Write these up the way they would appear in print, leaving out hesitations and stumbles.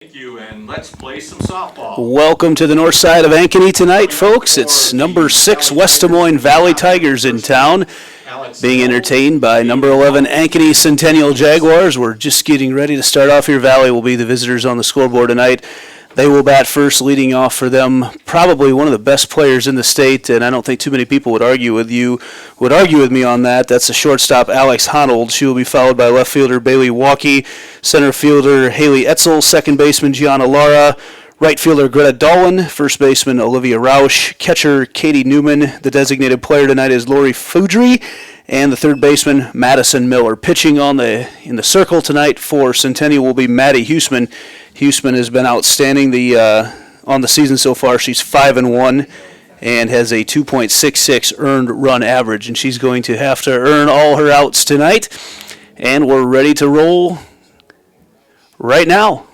Thank you, and let's play some softball. Welcome to the north side of Ankeny tonight, folks. It's number 6 West Des Moines Valley Tigers in town, being entertained by number 11 Ankeny Centennial Jaguars. We're just getting ready to start off here. Valley will be the visitors on the scoreboard tonight. They will bat first, leading off for them, probably one of the best players in the state, and I don't think too many people would argue with me on that. That's the shortstop, Alex Honold. She will be followed by left fielder Bailey Walkie, center fielder Haley Etzel, second baseman Gianna Lara, right fielder Greta Dolan, first baseman Olivia Rausch, catcher Katie Newman. The designated player tonight is Lori Foudry, and the third baseman Madison Miller. Pitching in the circle tonight for Centennial will be Maddie Huseman. Huseman has been outstanding on the season so far. She's 5-1 and has a 2.66 earned run average, and she's going to have to earn all her outs tonight. And we're ready to roll right now.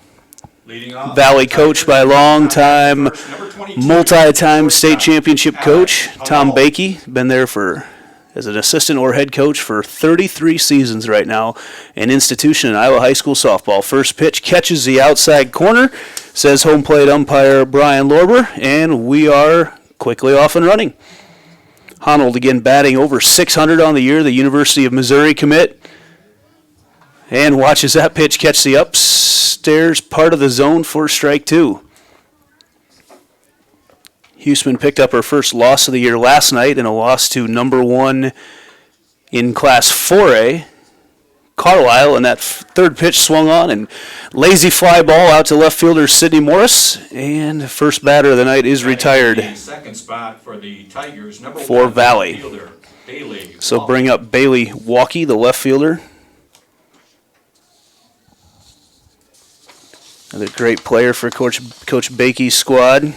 Valley coached by long-time, multi-time state championship coach Tom Bakey. Been there as an assistant or head coach for 33 seasons right now, an institution in Iowa high school softball. First pitch catches the outside corner, says home plate umpire Brian Lorber, and we are quickly off and running. Honold again batting over 600 on the year, the University of Missouri commit, and watches that pitch catch the upstairs part of the zone for strike two. Huseman picked up her first loss of the year last night in a loss to number 1 in Class 4A, Carlisle, and that third pitch swung on and lazy fly ball out to left fielder Sydney Morris, and the first batter of the night is retired. Second spot for the Tigers, number for 1 Valley. Fielder, Bailey So bring up Bailey Walkie, the left fielder. Another great player for Coach Bakey's squad.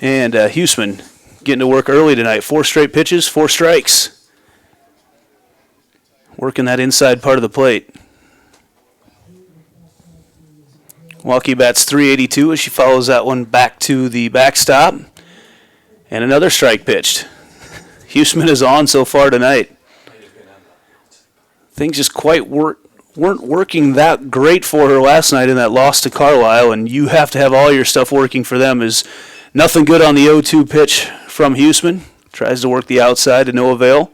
And Huseman getting to work early tonight. 4 straight pitches, 4 strikes. Working that inside part of the plate. Walkie bats .382 as she follows that one back to the backstop. And another strike pitched. Huseman is on so far tonight. Things just weren't working that great for her last night in that loss to Carlisle, and you have to have all your stuff working for them. Is nothing good on the 0-2 pitch from Huseman. Tries to work the outside to no avail.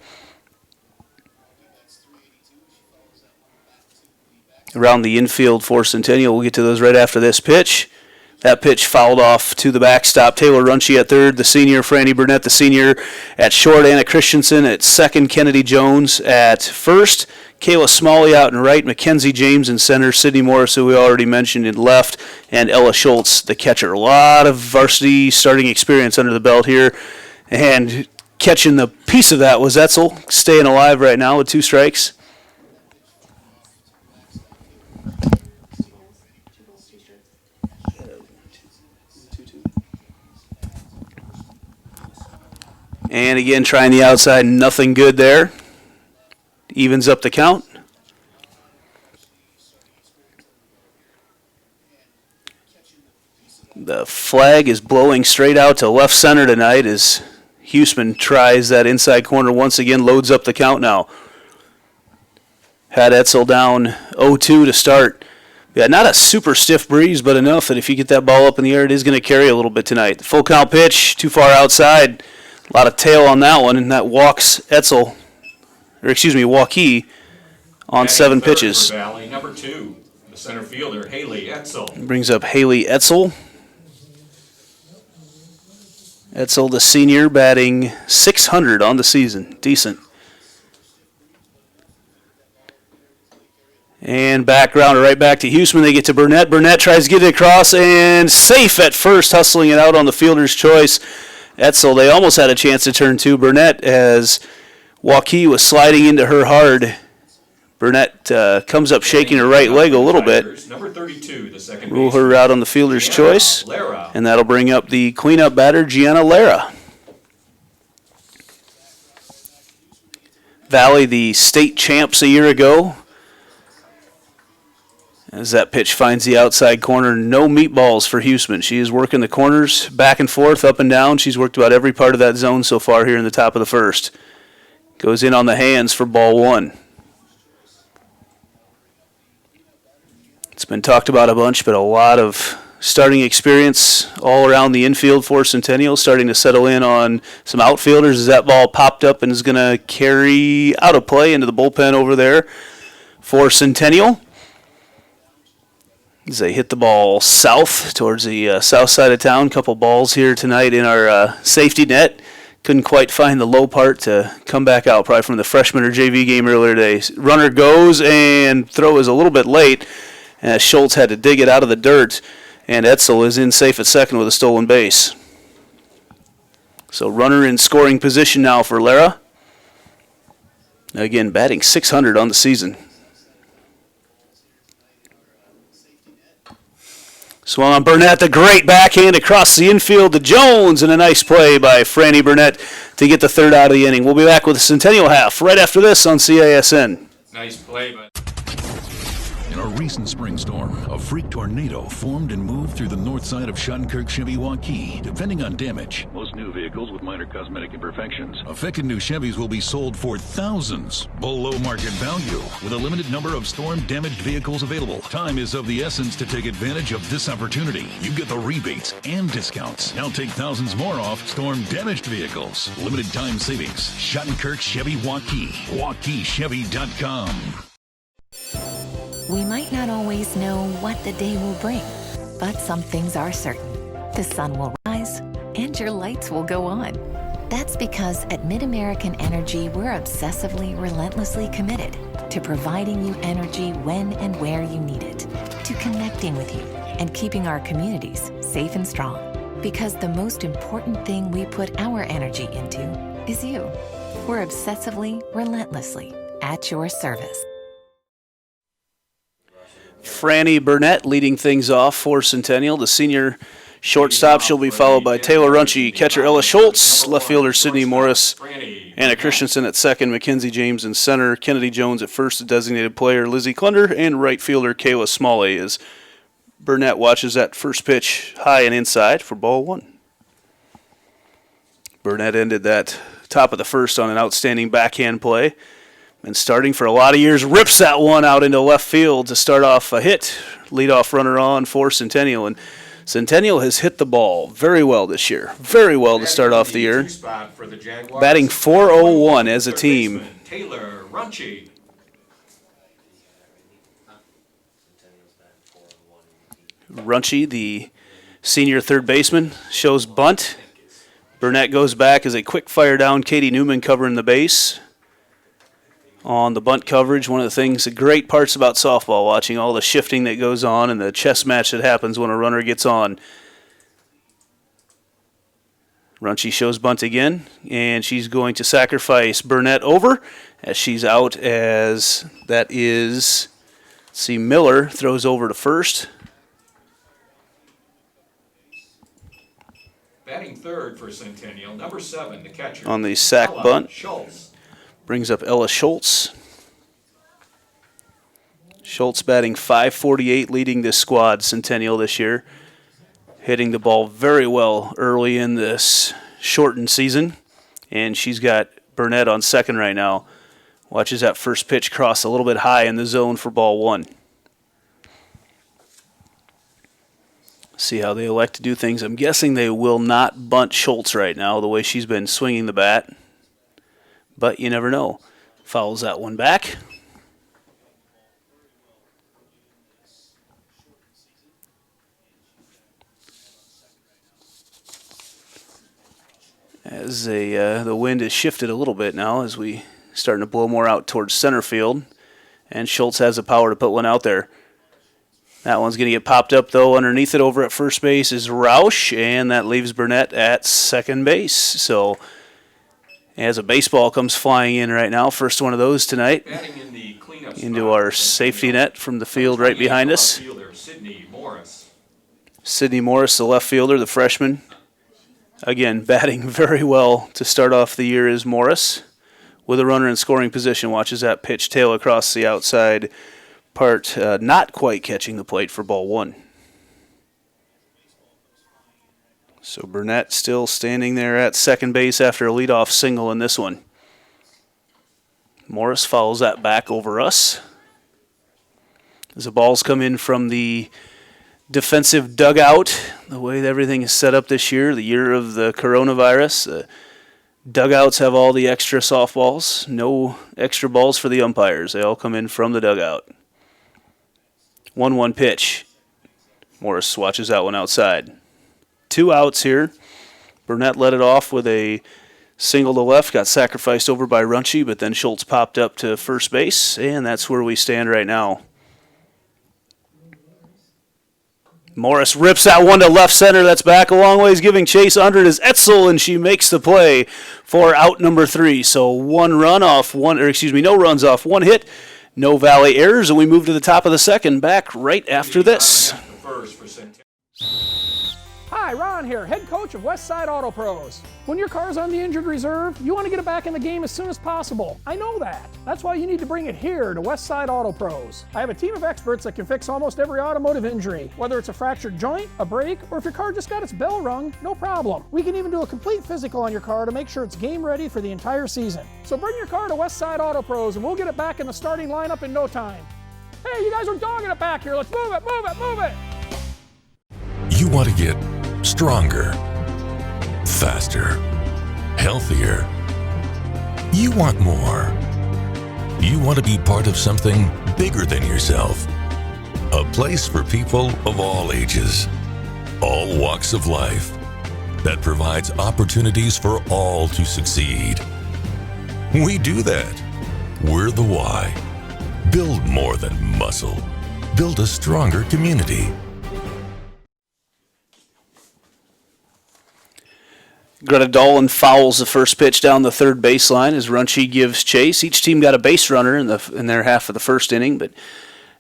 Around the infield for Centennial. We'll get to those right after this pitch. That pitch fouled off to the backstop. Taylor Runchie at third, the senior. Franny Burnett, the senior, at short. Anna Christensen at second. Kennedy Jones at first. Kayla Smalley out in right. Mackenzie James in center. Sydney Morris, who we already mentioned, in left. And Ella Schultz, the catcher. A lot of varsity starting experience under the belt here. And catching the piece of that was Etzel, staying alive right now with 2 strikes. And again, trying the outside, nothing good there. Evens up the count. The flag is blowing straight out to left center tonight as Huseman tries that inside corner once again, loads up the count now. Had Etzel down 0-2 to start. Yeah, not a super stiff breeze, but enough that if you get that ball up in the air, it is going to carry a little bit tonight. The full count pitch, too far outside. A lot of tail on that one, and that walks Walkie on 7 pitches. Valley, number 2, the center fielder, Haley Etzel. Brings up Haley Etzel. Etzel, the senior, batting .600 on the season. Decent. And backgrounder right back to Huseman. They get to Burnett. Burnett tries to get it across, and safe at first, hustling it out on the fielder's choice. Etzel, they almost had a chance to turn 2. Burnett, as Walkie was sliding into her hard. Burnett comes up shaking her right leg a little bit. Number 32, the second Rule her out on the fielder's choice. And that'll bring up the cleanup batter, Gianna Lara. Valley, the state champs a year ago. As that pitch finds the outside corner, no meatballs for Huseman. She is working the corners back and forth, up and down. She's worked about every part of that zone so far here in the top of the first. Goes in on the hands for ball 1. It's been talked about a bunch, but a lot of starting experience all around the infield for Centennial, starting to settle in on some outfielders as that ball popped up and is going to carry out of play into the bullpen over there for Centennial. As they hit the ball south towards the south side of town. Couple balls here tonight in our safety net. Couldn't quite find the low part to come back out, probably from the freshman or JV game earlier today. Runner goes and throw is a little bit late. Schultz had to dig it out of the dirt, and Etzel is in safe at second with a stolen base. So runner in scoring position now for Lara. Again, batting .600 on the season. Swung on Burnett, the great backhand across the infield to Jones, and a nice play by Franny Burnett to get the third out of the inning. We'll be back with the Centennial half right after this on CISN. Nice play, but... In a recent spring storm, a freak tornado formed and moved through the north side of Schadenkerk Chevy Waukee. Depending on damage, most new vehicles with minor cosmetic imperfections. Affected new Chevys will be sold for thousands below market value, with a limited number of storm-damaged vehicles available. Time is of the essence to take advantage of this opportunity. You get the rebates and discounts. Now take thousands more off storm-damaged vehicles. Limited time savings. Schadenkerk Chevy Waukee. WaukeeChevy.com. We might not always know what the day will bring, but some things are certain. The sun will rise and your lights will go on. That's because at MidAmerican Energy, we're obsessively, relentlessly committed to providing you energy when and where you need it, to connecting with you and keeping our communities safe and strong. Because the most important thing we put our energy into is you. We're obsessively, relentlessly at your service. Franny Burnett leading things off for Centennial. The senior shortstop, she'll be followed by Taylor Runchie, catcher Ella Schultz, left fielder Sydney Morris, Anna Christensen at second, Mackenzie James in center, Kennedy Jones at first, the designated player Lizzie Klunder, and right fielder Kayla Smalley as Burnett watches that first pitch high and inside for ball one. Burnett ended that top of the first on an outstanding backhand play. And starting for a lot of years, rips that one out into left field to start off a hit. Leadoff runner on for Centennial. And Centennial has hit the ball very well this year. Very well to start off the year. Batting .401 as a team. Taylor Runchie. Runchie, the senior third baseman, shows bunt. Burnett goes back as a quick fire down. Katie Newman covering the base. On the bunt coverage, one of the great parts about softball, watching all the shifting that goes on and the chess match that happens when a runner gets on. Runchie shows bunt again, and she's going to sacrifice Burnett over as she's out, as that is, Miller throws over to first. Batting third for Centennial, number 7, the catcher. On the sack Ella bunt. Schultz. Brings up Ella Schultz. Schultz batting .548, leading this squad, Centennial, this year. Hitting the ball very well early in this shortened season. And she's got Burnett on second right now. Watches that first pitch cross a little bit high in the zone for ball one. See how they elect to do things. I'm guessing they will not bunt Schultz right now, the way she's been swinging the bat. But you never know. Fouls that one back. As the wind has shifted a little bit now as we starting to blow more out towards center field. And Schultz has the power to put one out there. That one's going to get popped up, though. Underneath it over at first base is Roush, and that leaves Burnett at second base. So as a baseball comes flying in right now, first one of those tonight, into our safety net from the field right behind us. Sydney Morris, the left fielder, the freshman. Again, batting very well to start off the year is Morris. With a runner in scoring position, watches that pitch tail across the outside part, not quite catching the plate for ball one. So Burnett still standing there at second base after a leadoff single in this one. Morris fouls that back over us. As the balls come in from the defensive dugout, the way that everything is set up this year, the year of the coronavirus, dugouts have all the extra softballs, no extra balls for the umpires. They all come in from the dugout. 1-1 pitch. Morris watches that one outside. 2 outs here. Burnett led it off with a single to left, got sacrificed over by Runchi, but then Schultz popped up to first base, and that's where we stand right now. Morris rips that one to left center. That's back a long ways, giving chase under it is Etzel, and she makes the play for out number 3. So no runs off one hit, no Valley errors, and we move to the top of the second, back right after this. Hi, Ron here, head coach of Westside Auto Pros. When your car's on the injured reserve, you want to get it back in the game as soon as possible. I know that. That's why you need to bring it here to Westside Auto Pros. I have a team of experts that can fix almost every automotive injury. Whether it's a fractured joint, a brake, or if your car just got its bell rung, no problem. We can even do a complete physical on your car to make sure it's game ready for the entire season. So bring your car to Westside Auto Pros and we'll get it back in the starting lineup in no time. Hey, you guys are dogging it back here. Let's move it, move it, move it. You want to get stronger, faster, healthier. You want more. You want to be part of something bigger than yourself. A place for people of all ages, all walks of life, that provides opportunities for all to succeed. We do that. We're the why. Build more than muscle. Build a stronger community. Greta Dolan fouls the first pitch down the third baseline as Runchi gives chase. Each team got a base runner in their half of the first inning, but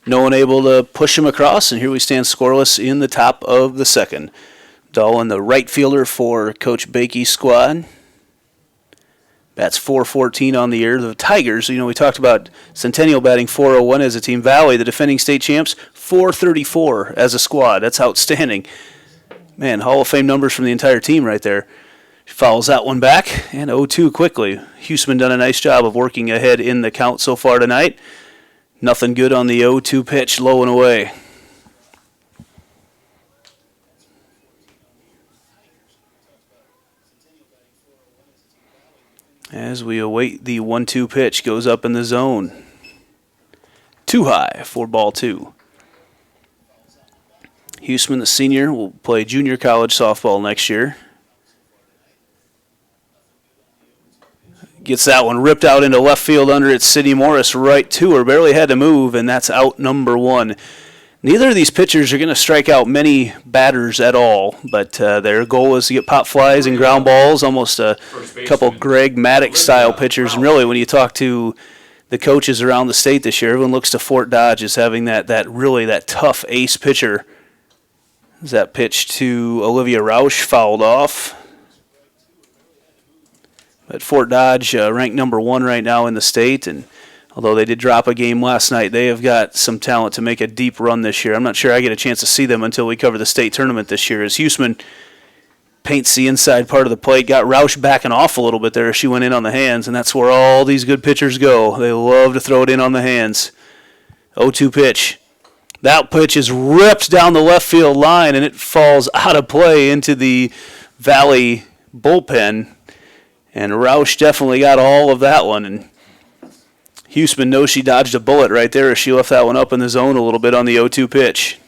no one able to push him across, and here we stand scoreless in the top of the second. Dolan, the right fielder for Coach Bakey's squad. Bats .414 on the year. The Tigers, we talked about Centennial batting .401 as a team. Valley, the defending state champs, .434 as a squad. That's outstanding. Man, Hall of Fame numbers from the entire team right there. Fouls that one back, and 0-2 quickly. Huseman done a nice job of working ahead in the count so far tonight. Nothing good on the 0-2 pitch, low and away. As we await the 1-2 pitch, goes up in the zone. Too high for ball 2. Huseman, the senior, will play junior college softball next year. Gets that one ripped out into left field under it. Sydney Morris right to her. Barely had to move, and that's out number 1. Neither of these pitchers are going to strike out many batters at all, but their goal is to get pop flies and ground balls, almost a couple Greg Maddox-style pitchers. And really, when you talk to the coaches around the state this year, everyone looks to Fort Dodge as having that tough ace pitcher. As that pitch to Olivia Rausch fouled off. But Fort Dodge ranked number 1 right now in the state, and although they did drop a game last night, they have got some talent to make a deep run this year. I'm not sure I get a chance to see them until we cover the state tournament this year. As Huseman paints the inside part of the plate, got Rausch backing off a little bit there as she went in on the hands, and that's where all these good pitchers go. They love to throw it in on the hands. 0-2 pitch. That pitch is ripped down the left field line, and it falls out of play into the Valley bullpen. And Rausch definitely got all of that one. And Huseman knows she dodged a bullet right there as she left that one up in the zone a little bit on the 0-2 pitch.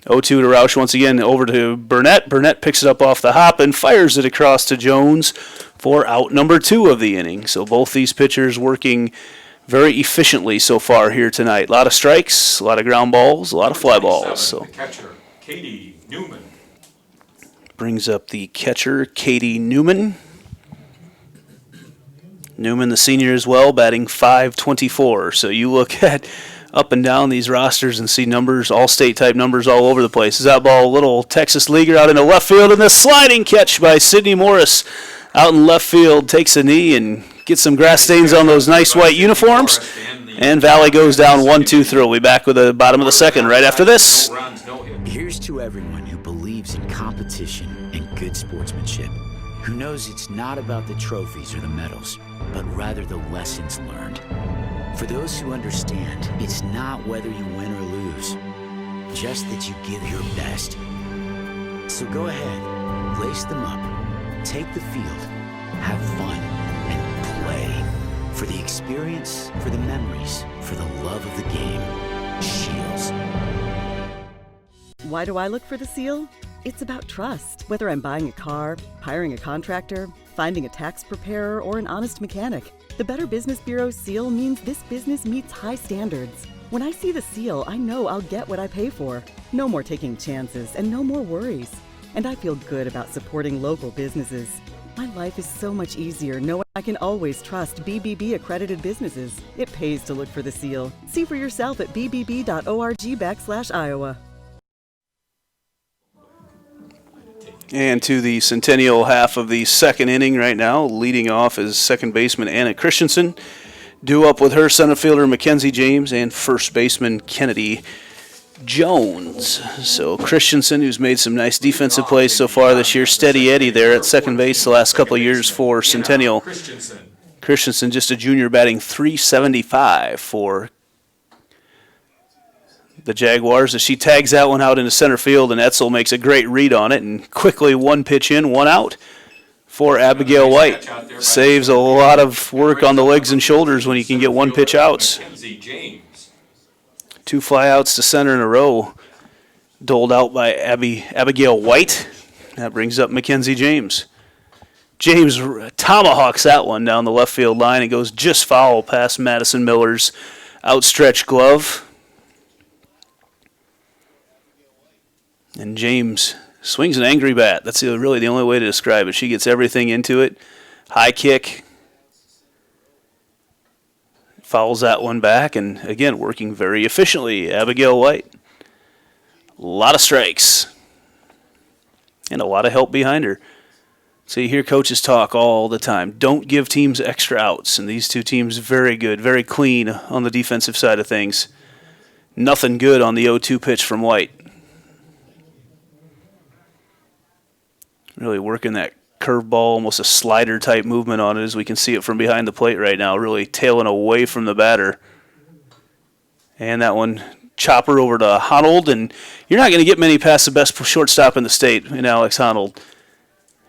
0-2 to Rausch once again, over to Burnett. Burnett picks it up off the hop and fires it across to Jones for out number 2 of the inning. So both these pitchers working very efficiently so far here tonight. A lot of strikes, a lot of ground balls, a lot of fly balls. So the catcher, Katie Newman. Brings up the catcher, Katie Newman. Newman, the senior as well, batting .524. So you look at up and down these rosters and see numbers, all-state type numbers all over the place. Is that ball a little Texas leaguer out into left field, and the sliding catch by Sydney Morris out in left field, takes a knee and gets some grass stains on those nice white uniforms. And Valley goes down 1-2 throw. We'll be back with the bottom of the second right after this. Here's to everyone who believes in competition and good sportsmanship, who knows it's not about the trophies or the medals, but rather the lessons learned. For those who understand, it's not whether you win or lose, just that you give your best. So go ahead, lace them up, take the field, have fun, and play. For the experience, for the memories, for the love of the game. Shields. Why do I look for the seal? It's about trust. Whether I'm buying a car, hiring a contractor, finding a tax preparer, or an honest mechanic, the Better Business Bureau seal means this business meets high standards. When I see the seal, I know I'll get what I pay for. No more taking chances and no more worries. And I feel good about supporting local businesses. My life is so much easier knowing I can always trust BBB accredited businesses. It pays to look for the seal. See for yourself at bbb.org/Iowa. And to the Centennial half of the second inning right now. Leading off is second baseman Anna Christensen. Due up with her center fielder Mackenzie James and first baseman Kennedy Jones. So Christensen, who's made some nice defensive plays so far this year, steady Eddie there at second base the last couple of years for Centennial. Christensen, just a junior, batting .375 for the Jaguars as she tags that one out into center field, and Etzel makes a great read on it, and quickly one pitch in, one out for Abigail White. Saves a lot of work on the legs and shoulders when you can get one pitch outs. Two flyouts to center in a row doled out by Abigail White. That brings up Mackenzie James. James tomahawks that one down the left field line. It goes just foul past Madison Miller's outstretched glove. And James swings an angry bat. That's really the only way to describe it. She gets everything into it. High kick. Fouls that one back, and again, working very efficiently. Abigail White. A lot of strikes. And a lot of help behind her. So you hear coaches talk all the time. Don't give teams extra outs. And these two teams, very good, very clean on the defensive side of things. Nothing good on the 0-2 pitch from White. Really working that curveball, almost a slider type movement on it as we can see it from behind the plate right now, really tailing away from the batter. And that one, chopper over to Honold, and you're not going to get many past the best shortstop in the state in Alex Honold.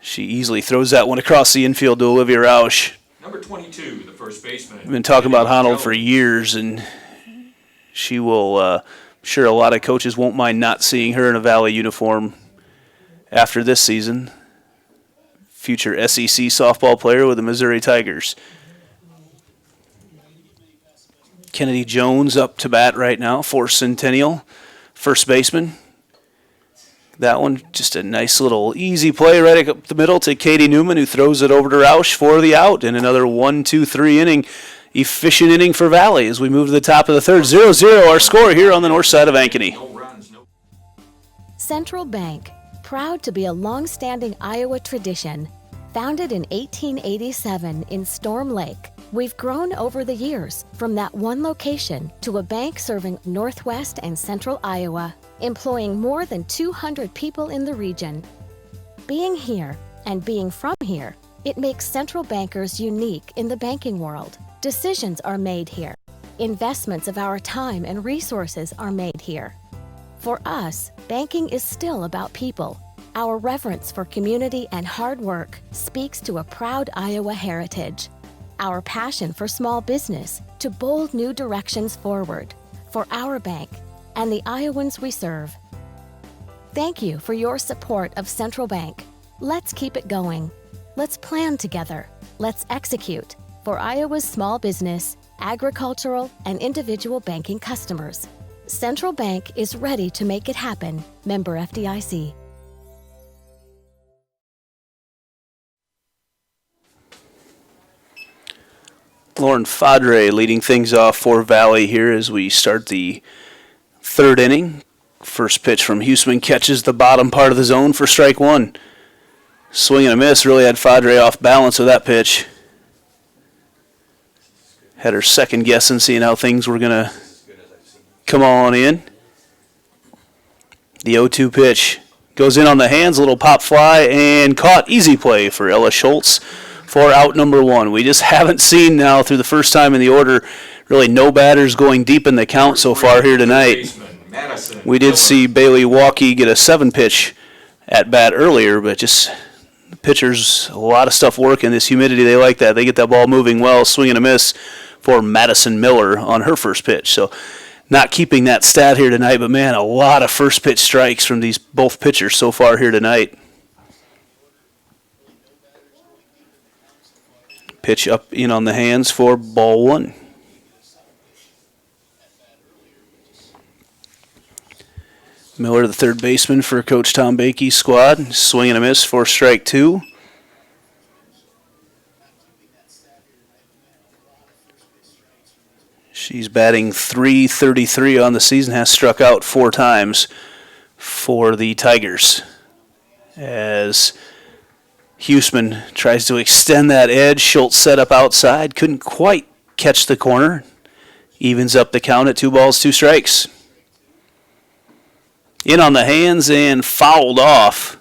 She easily throws that one across the infield to Olivia Rausch. Number 22, the first baseman. We've been talking about Honold for years, and she will, sure, a lot of coaches won't mind not seeing her in a Valley uniform after this season. Future SEC softball player with the Missouri Tigers. Kennedy Jones up to bat right now for Centennial, first baseman. That one, just a nice little easy play right up the middle to Katie Newman, who throws it over to Rausch for the out. And another 1-2-3 inning, efficient inning for Valley as we move to the top of the third. 0-0 our score here on the north side of Ankeny. Central Bank, proud to be a long-standing Iowa tradition. Founded in 1887 in Storm Lake, we've grown over the years from that one location to a bank serving northwest and central Iowa, employing more than 200 people in the region. Being here and being from here, it makes Central Bankers unique in the banking world. Decisions are made here. Investments of our time and resources are made here. For us, banking is still about people. Our reverence for community and hard work speaks to a proud Iowa heritage. Our passion for small business to bold new directions forward for our bank and the Iowans we serve. Thank you for your support of Central Bank. Let's keep it going. Let's plan together. Let's execute for Iowa's small business, agricultural, and individual banking customers. Central Bank is ready to make it happen. Member FDIC. Lauren Fadre leading things off for Valley here as we start the third inning. First pitch from Huseman catches the bottom part of the zone for strike one. Swing and a miss, really had Fadre off balance with that pitch. Had her second guessing, seeing how things were going to come on in. The 0-2 pitch goes in on the hands, a little pop fly, and caught. Easy play for Ella Schultz for out number 1. We just haven't seen now through the first time in the order really no batters going deep in the count so far here tonight. We did see Bailey Walkie get a 7-pitch at bat earlier, but just the pitchers, a lot of stuff working. This humidity, they like that. They get that ball moving well, swing and a miss for Madison Miller on her first pitch. So not keeping that stat here tonight, but man, a lot of first pitch strikes from these both pitchers so far here tonight. Pitch up in on the hands for ball 1. Miller, the third baseman for Coach Tom Bakey's squad. Swing and a miss for strike 2. She's batting .333 on the season, has struck out 4 times for the Tigers. As Huseman tries to extend that edge, Schultz set up outside, couldn't quite catch the corner. Evens up the count at 2 balls, 2 strikes. In on the hands and fouled off.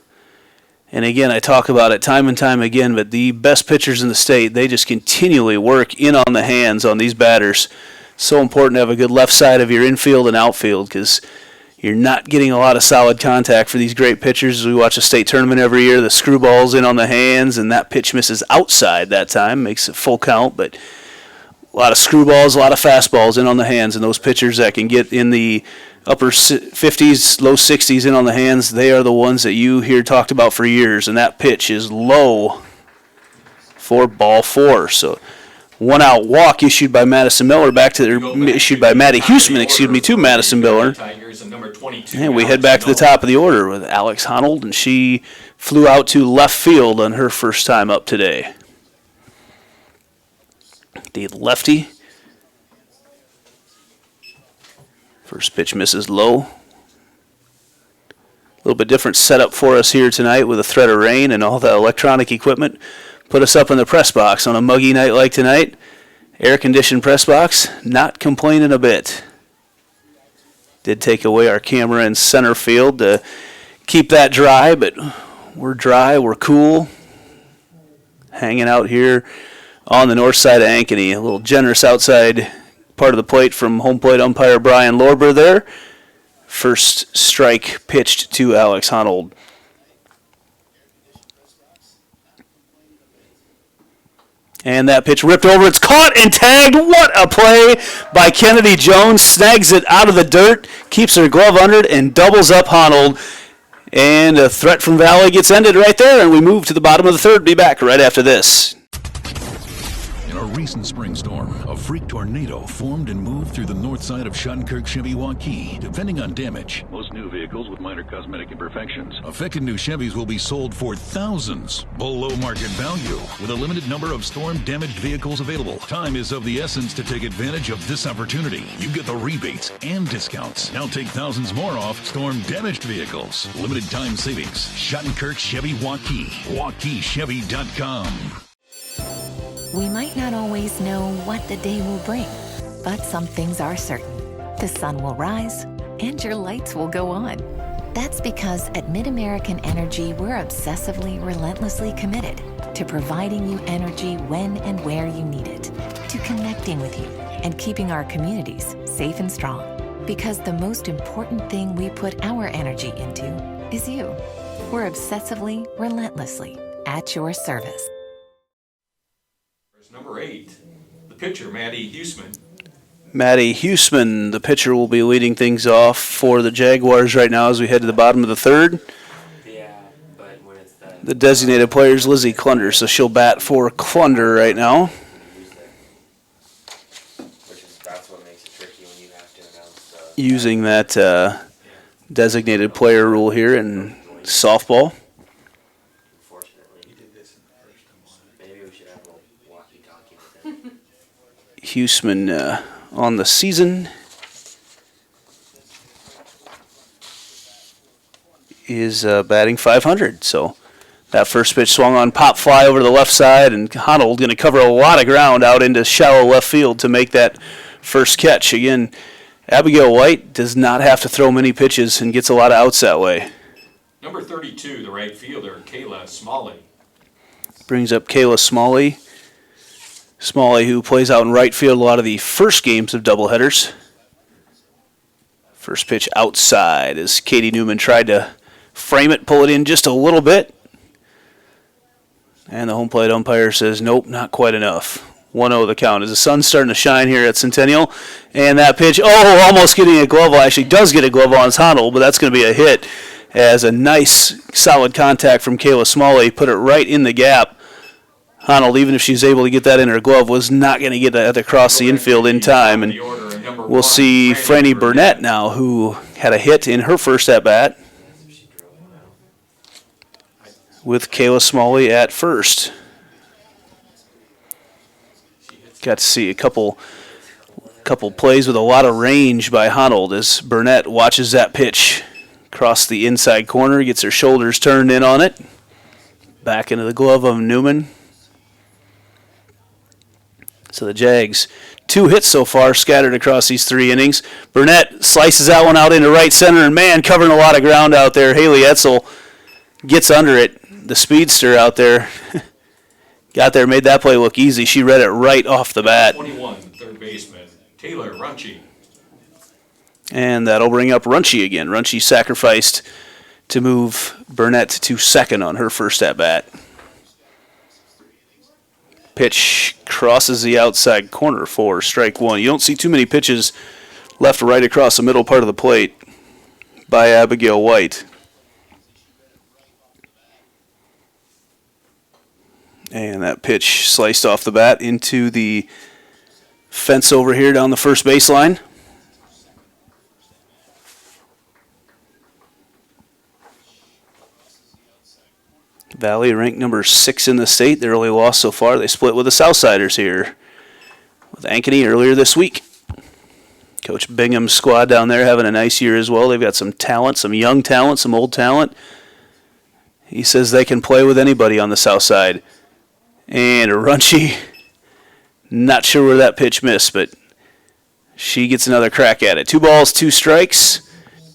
And again, I talk about it time and time again, but the best pitchers in the state, they just continually work in on the hands on these batters. So important to have a good left side of your infield and outfield because you're not getting a lot of solid contact for these great pitchers. As we watch a state tournament every year, the screwball's in on the hands, and that pitch misses outside that time, makes it full count, but a lot of screwballs, a lot of fastballs in on the hands, and those pitchers that can get in the upper 50s, low 60s in on the hands, they are the ones that you hear talked about for years, and that pitch is low for ball 4. So 1 out walk issued by Madison Miller issued by Maddie Huseman, to Madison Miller. And we head back to the top of the order with Alex Honold, and she flew out to left field on her first time up today. The lefty. First pitch misses low. A little bit different setup for us here tonight with a threat of rain and all the electronic equipment. Put us up in the press box on a muggy night like tonight. Air-conditioned press box, not complaining a bit. Did take away our camera in center field to keep that dry, but we're dry, we're cool. Hanging out here on the north side of Ankeny. A little generous outside part of the plate from home plate umpire Brian Lorber there. First strike pitched to Alex Honold. And that pitch ripped over. It's caught and tagged. What a play by Kennedy Jones. Snags it out of the dirt, keeps her glove under it, and doubles up Honold. And a threat from Valley gets ended right there, and we move to the bottom of the third. Be back right after this. In a recent spring storm, a freak tornado formed and moved through the north side of Shunkirk Chevy Waukee. Depending on damage, most new vehicles with minor cosmetic imperfections. Affected new Chevys will be sold for thousands below market value with a limited number of storm-damaged vehicles available. Time is of the essence to take advantage of this opportunity. You get the rebates and discounts. Now take thousands more off storm-damaged vehicles. Limited time savings. Shunkirk Chevy Waukee. WaukeeChevy.com. We might not always know what the day will bring, but some things are certain. The sun will rise and your lights will go on. That's because at MidAmerican Energy, we're obsessively, relentlessly committed to providing you energy when and where you need it, to connecting with you and keeping our communities safe and strong. Because the most important thing we put our energy into is you. We're obsessively, relentlessly at your service. Number 8, the pitcher, Maddie Huseman. Maddie Huseman, the pitcher, will be leading things off for the Jaguars right now as we head to the bottom of the third. Yeah, but when it's the designated player is Lizzie Klunder, so she'll bat for Klunder right now. That's what makes it tricky when you have to announce using that designated player rule here in softball. Huseman on the season is batting .500. So that first pitch swung on, pop fly over to the left side, and Honold going to cover a lot of ground out into shallow left field to make that first catch. Again, Abigail White does not have to throw many pitches and gets a lot of outs that way. Number 32, the right fielder, Kayla Smalley. brings up Kayla Smalley. Smalley, who plays out in right field a lot of the first games of doubleheaders. First pitch outside as Katie Newman tried to frame it, pull it in just a little bit. And the home plate umpire says, nope, not quite enough. 1-0 the count as the sun's starting to shine here at Centennial. And that pitch, almost getting a glove on. Actually does get a glove on Honnold, but that's going to be a hit as a nice solid contact from Kayla Smalley put it right in the gap. Honnold, even if she's able to get that in her glove, was not going to get that across the infield in time. And we'll see Franny Burnett now, who had a hit in her first at-bat with Kayla Smalley at first. Got to see a couple plays with a lot of range by Honnold as Burnett watches that pitch across the inside corner, gets her shoulders turned in on it. Back into the glove of Newman. So the Jags, 2 hits so far scattered across these 3 innings. Burnett slices that one out into right center, and man, covering a lot of ground out there. Haley Etzel gets under it. The speedster out there got there, made that play look easy. She read it right off the bat. 21, third baseman, Taylor Runchie. And that'll bring up Runchie again. Runchie sacrificed to move Burnett to second on her first at-bat. Pitch crosses the outside corner for strike 1. You don't see too many pitches left or right across the middle part of the plate by Abigail White. And that pitch sliced off the bat into the fence over here down the first baseline. Valley ranked number 6 in the state. Their only loss so far, they split with the Southsiders here with Ankeny earlier this week. Coach Bingham's squad down there having a nice year as well. They've got some talent, some young talent, some old talent. He says they can play with anybody on the south side. And Runchie, not sure where that pitch missed, but she gets another crack at it. 2 balls, 2 strikes,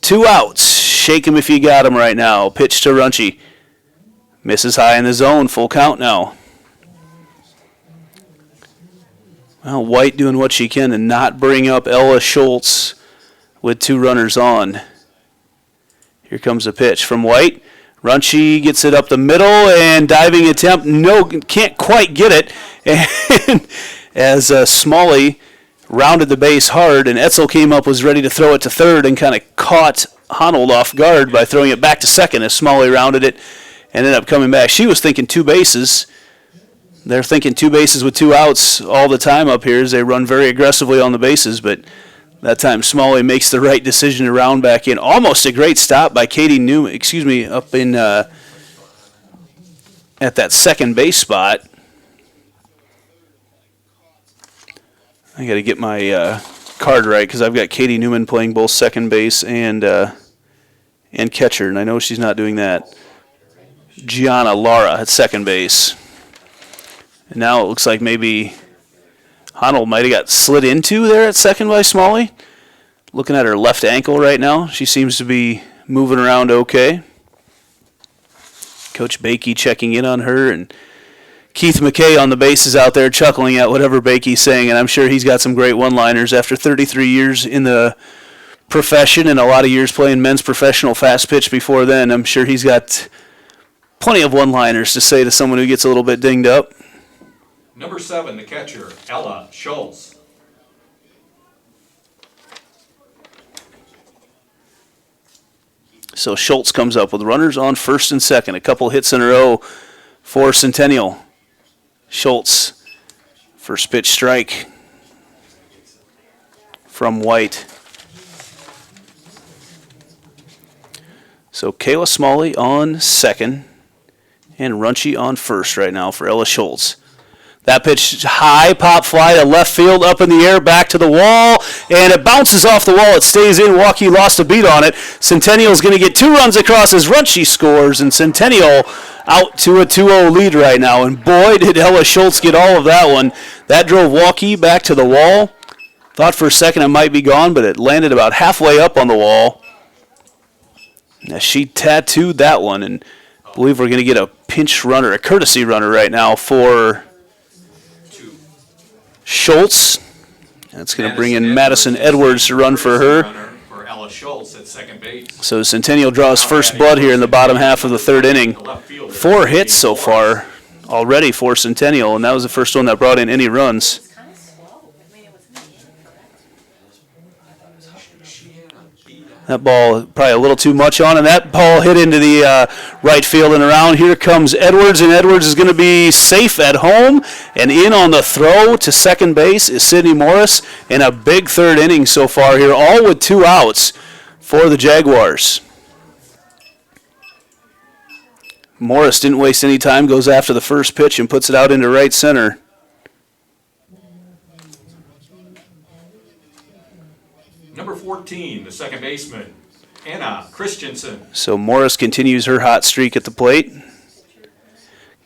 2 outs. Shake him if you got him right now. Pitch to Runchie. Misses high in the zone. Full count now. Well, White doing what she can to not bring up Ella Schultz with 2 runners on. Here comes the pitch from White. Runchie gets it up the middle and diving attempt. No, can't quite get it. And as Smalley rounded the base hard and Etzel came up, was ready to throw it to third and kind of caught Honnold off guard by throwing it back to second as Smalley rounded it and ended up coming back. She was thinking 2 bases. They're thinking 2 bases with 2 outs all the time up here as they run very aggressively on the bases, but that time Smalley makes the right decision to round back in. Almost a great stop by Katie Newman, up in at that second base spot. I got to get my card right because I've got Katie Newman playing both second base and catcher, and I know she's not doing that. Gianna Lara at second base. And now it looks like maybe Honnold might have got slid into there at second by Smalley. Looking at her left ankle right now. She seems to be moving around okay. Coach Bakey checking in on her, and Keith McKay on the bases out there chuckling at whatever Bakey's saying, and I'm sure he's got some great one-liners after 33 years in the profession and a lot of years playing men's professional fast pitch before then. I'm sure he's got plenty of one-liners to say to someone who gets a little bit dinged up. Number 7, the catcher, Ella Schultz. So Schultz comes up with runners on first and second. A couple hits in a row for Centennial. Schultz, first pitch strike from White. So Kayla Smalley on second and Runchie on first right now for Ella Schultz. That pitch high, pop fly to left field, up in the air, back to the wall, and it bounces off the wall. It stays in. Waukee lost a beat on it. Centennial's going to get 2 runs across as Runchie scores, and Centennial out to a 2-0 lead right now. And boy, did Ella Schultz get all of that one. That drove Waukee back to the wall. Thought for a second it might be gone, but it landed about halfway up on the wall. Now she tattooed that one, and believe we're going to get a pinch runner, a courtesy runner right now for Schultz. That's going to bring in Madison Edwards to run for her. For Ella Schultz at second base. So Centennial draws first blood here in the bottom half of the third inning. 4 hits so far already for Centennial, and that was the first one that brought in any runs. That ball probably a little too much on, and that ball hit into the right field and around. Here comes Edwards, and Edwards is going to be safe at home. And in on the throw to second base is Sydney Morris in a big third inning so far here, all with 2 outs for the Jaguars. Morris didn't waste any time, goes after the first pitch and puts it out into right center. Number 14, the second baseman, Anna Christensen. So Morris continues her hot streak at the plate.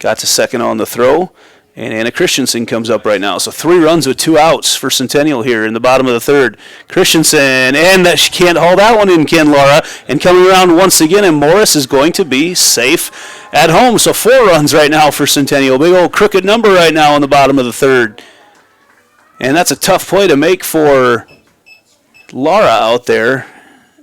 Got to second on the throw, and Anna Christensen comes up right now. So 3 runs with 2 outs for Centennial here in the bottom of the third. Christensen, and that she can't haul that one in, Ken Laura. And coming around once again, and Morris is going to be safe at home. So 4 runs right now for Centennial. Big old crooked number right now in the bottom of the third. And that's a tough play to make for Laura out there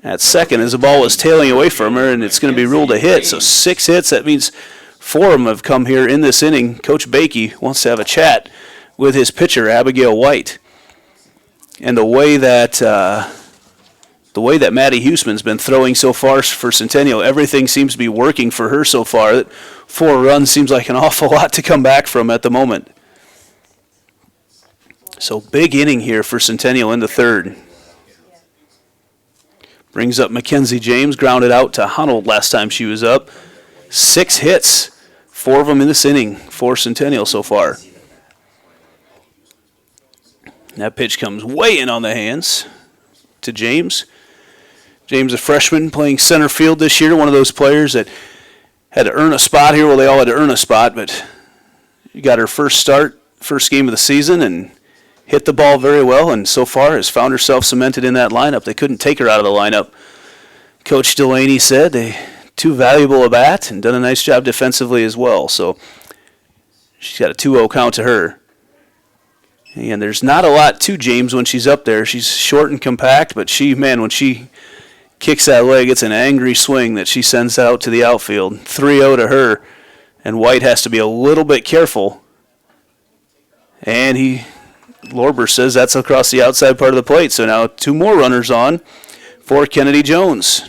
at second as the ball was tailing away from her, and it's going to be ruled a hit. So 6 hits, that means 4 of them have come here in this inning. Coach Bakey wants to have a chat with his pitcher, Abigail White. And the way that Maddie Huseman's been throwing so far for Centennial, everything seems to be working for her so far. 4 runs seems like an awful lot to come back from at the moment. So big inning here for Centennial in the third. Brings up Mackenzie James, grounded out to Hunold last time she was up. 6 hits, 4 of them in this inning for Centennial so far. That pitch comes way in on the hands to James. James, a freshman, playing center field this year, one of those players that had to earn a spot here. Well, they all had to earn a spot, but she got her first start, first game of the season, and hit the ball very well, and so far has found herself cemented in that lineup. They couldn't take her out of the lineup. Coach Delaney said they too valuable a bat and done a nice job defensively as well. So she's got a 2-0 count to her. And there's not a lot to James when she's up there. She's short and compact, but when she kicks that leg, it's an angry swing that she sends out to the outfield. 3-0 to her, and White has to be a little bit careful. And Lorber says that's across the outside part of the plate. So now 2 more runners on for Kennedy Jones.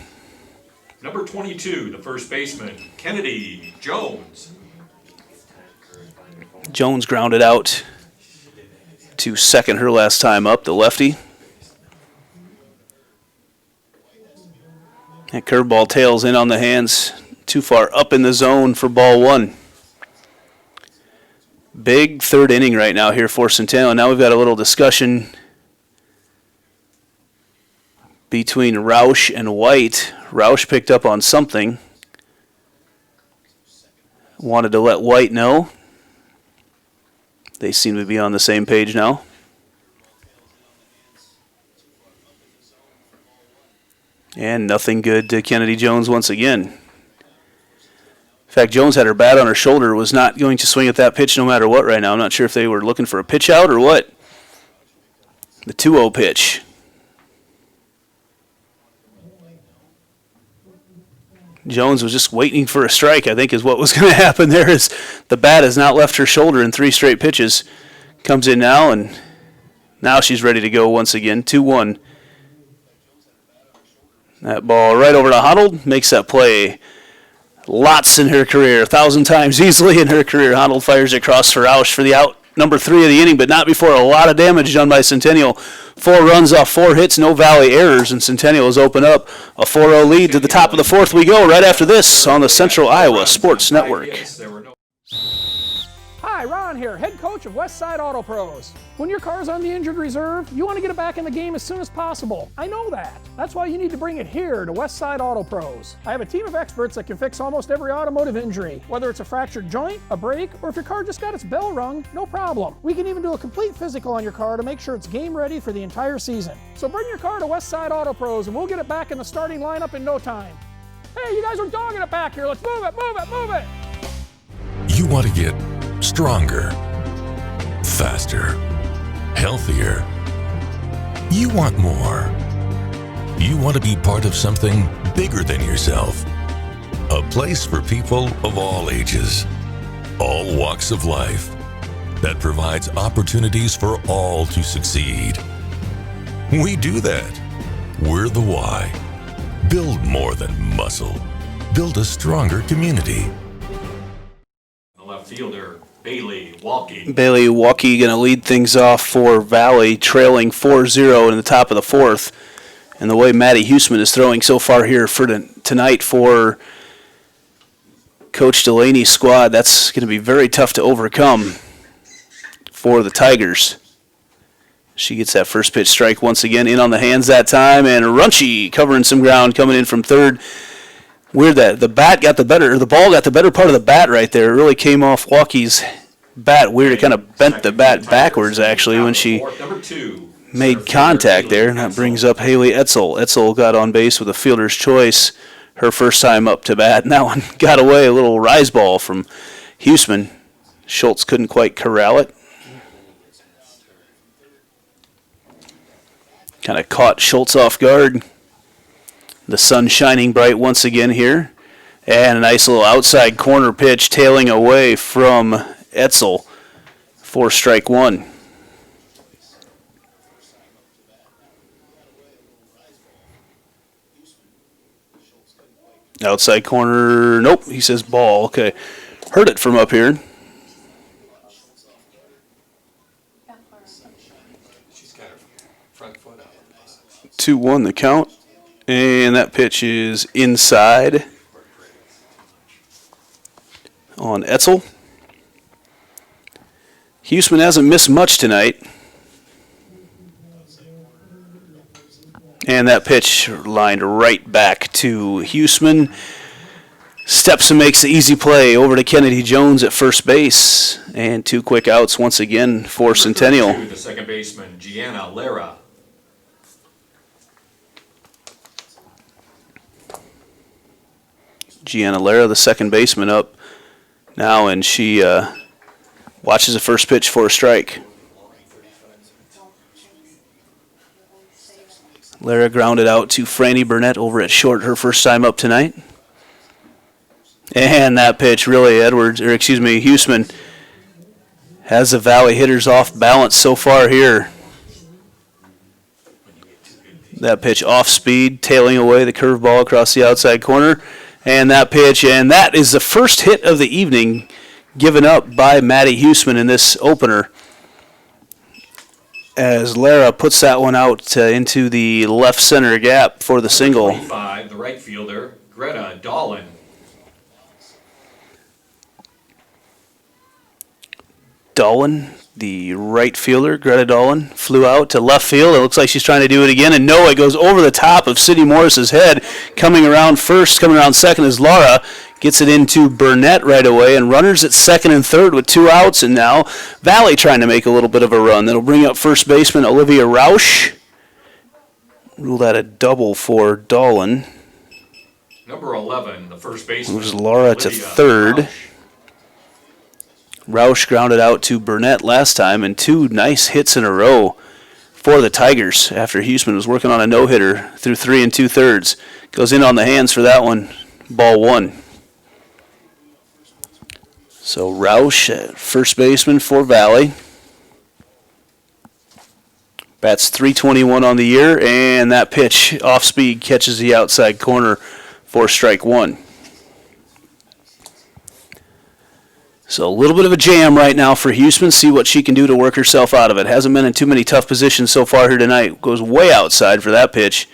Number 22, the first baseman, Kennedy Jones. Jones grounded out to second her last time up, the lefty. That curveball tails in on the hands, too far up in the zone for ball 1. Big third inning right now here for Centennial. Now we've got a little discussion between Roush and White. Roush picked up on something. Wanted to let White know. They seem to be on the same page now. And nothing good to Kennedy Jones once again. In fact, Jones had her bat on her shoulder, was not going to swing at that pitch no matter what right now. I'm not sure if they were looking for a pitch out or what. The 2-0 pitch. Jones was just waiting for a strike, I think, is what was going to happen there, as the bat has not left her shoulder in 3 straight pitches. Comes in now, and now she's ready to go once again. 2-1. That ball right over to Hunold, makes that play. Lots in her career, 1,000 times easily in her career. Hunold fires across for Roush for the out, number 3 of the inning, but not before a lot of damage done by Centennial. 4 runs off 4 hits, no Valley errors, and Centennial has opened up a 4-0 lead. To the top of the 4th we go right after this on the Central Iowa Sports Network. Hi, Ron here, head coach of Westside Auto Pros. When your car's on the injured reserve, you want to get it back in the game as soon as possible. I know that. That's why you need to bring it here to Westside Auto Pros. I have a team of experts that can fix almost every automotive injury. Whether it's a fractured joint, a brake, or if your car just got its bell rung, no problem. We can even do a complete physical on your car to make sure it's game ready for the entire season. So bring your car to Westside Auto Pros and we'll get it back in the starting lineup in no time. Hey, you guys are dogging it back here. Let's move it, move it, move it. You want to get stronger, faster, healthier. You want more. You want to be part of something bigger than yourself. A place for people of all ages, all walks of life, that provides opportunities for all to succeed. We do that. We're the why. Build more than muscle. Build a stronger community. The left fielder, Bailey Walkie. Bailey Walkie going to lead things off for Valley, trailing 4-0 in the top of the fourth. And the way Matty Huseman is throwing so far here for tonight for Coach Delaney's squad, that's going to be very tough to overcome for the Tigers. She gets that first pitch strike once again in on the hands that time, and Runchie covering some ground coming in from third. Weird that the ball got the better part of the bat right there. It really came off Walkie's bat. Weird, it kind of bent the bat backwards actually when she made contact there. And that brings up Haley Etzel. Etzel got on base with a fielder's choice her first time up to bat. And that one got away, a little rise ball from Huseman. Schultz couldn't quite corral it. Kind of caught Schultz off guard. The sun shining bright once again here. And a nice little outside corner pitch tailing away from Etzel for strike one. Outside corner, nope, he says ball. Okay, heard it from up here. She's got her front foot out. 2-1 the count, and that pitch is inside on Etzel. Huseman hasn't missed much tonight. And that pitch lined right back to Huseman. Steps and makes the easy play over to Kennedy Jones at first base. And two quick outs once again for Centennial. The second baseman, Gianna Lara. Gianna Lara, the second baseman, up now, and she watches the first pitch for a strike. Lara grounded out to Franny Burnett over at short her first time up tonight. And that pitch really, Huseman has the Valley hitters off balance so far here. That pitch off speed, tailing away the curveball across the outside corner. And that pitch, and that is the first hit of the evening given up by Matty Huseman in this opener, as Lara puts that one out into the left center gap for the single. 25, the right fielder, Greta Dolan. Dolan, the right fielder, Greta Dolan, flew out to left field. It looks like she's trying to do it again, and no, it goes over the top of Sydney Morris's head. Coming around second is Lara. Gets it into Burnett right away, and runners at second and third with two outs, and now Valley trying to make a little bit of a run. That'll bring up first baseman Olivia Rausch. Rule that a double for Dolan. Number 11, the first baseman. Moves Laura to third. Rausch. Rausch grounded out to Burnett last time, and two nice hits in a row for the Tigers after Huseman was working on a no-hitter through 3 2/3. Goes in on the hands for that one, ball one. So Rausch, first baseman for Valley. Bats .321 on the year, and that pitch off speed catches the outside corner for strike one. So a little bit of a jam right now for Huseman. See what she can do to work herself out of it. Hasn't been in too many tough positions so far here tonight. Goes way outside for that pitch.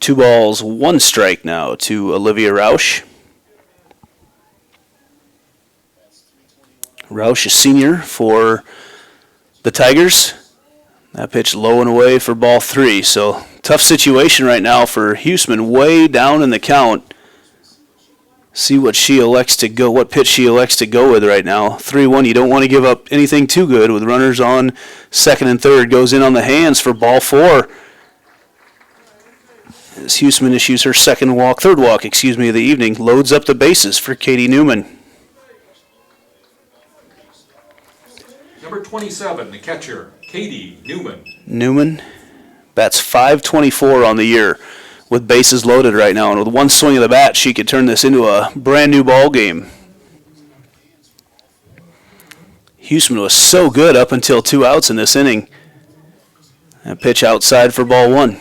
2 balls, 1 strike now to Olivia Rausch. Rausch, a senior for the Tigers. That pitch low and away for ball 3. So tough situation right now for Huseman, way down in the count. See what she elects to go, what pitch she elects to go with right now. 3-1, you don't want to give up anything too good with runners on second and third. Goes in on the hands for ball 4. As Huseman issues her third walk of the evening, loads up the bases for Katie Newman. Number 27, the catcher, Katie Newman. Newman bats .524 on the year with bases loaded right now, and with one swing of the bat, she could turn this into a brand new ball game. Huseman was so good up until 2 outs in this inning. That pitch outside for ball 1.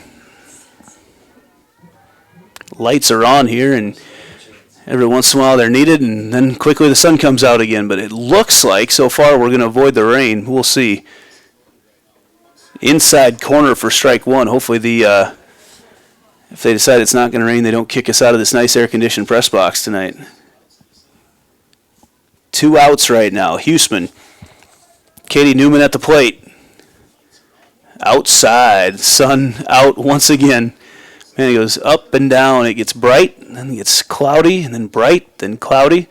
Lights are on here, and every once in a while they're needed, and then quickly the sun comes out again. But it looks like so far we're going to avoid the rain. We'll see. Inside corner for strike 1. Hopefully if they decide it's not going to rain, they don't kick us out of this nice air-conditioned press box tonight. 2 outs right now. Huseman. Katie Newman at the plate. Outside. Sun out once again. Man, it goes up and down. It gets bright, and then it gets cloudy, and then bright, then cloudy.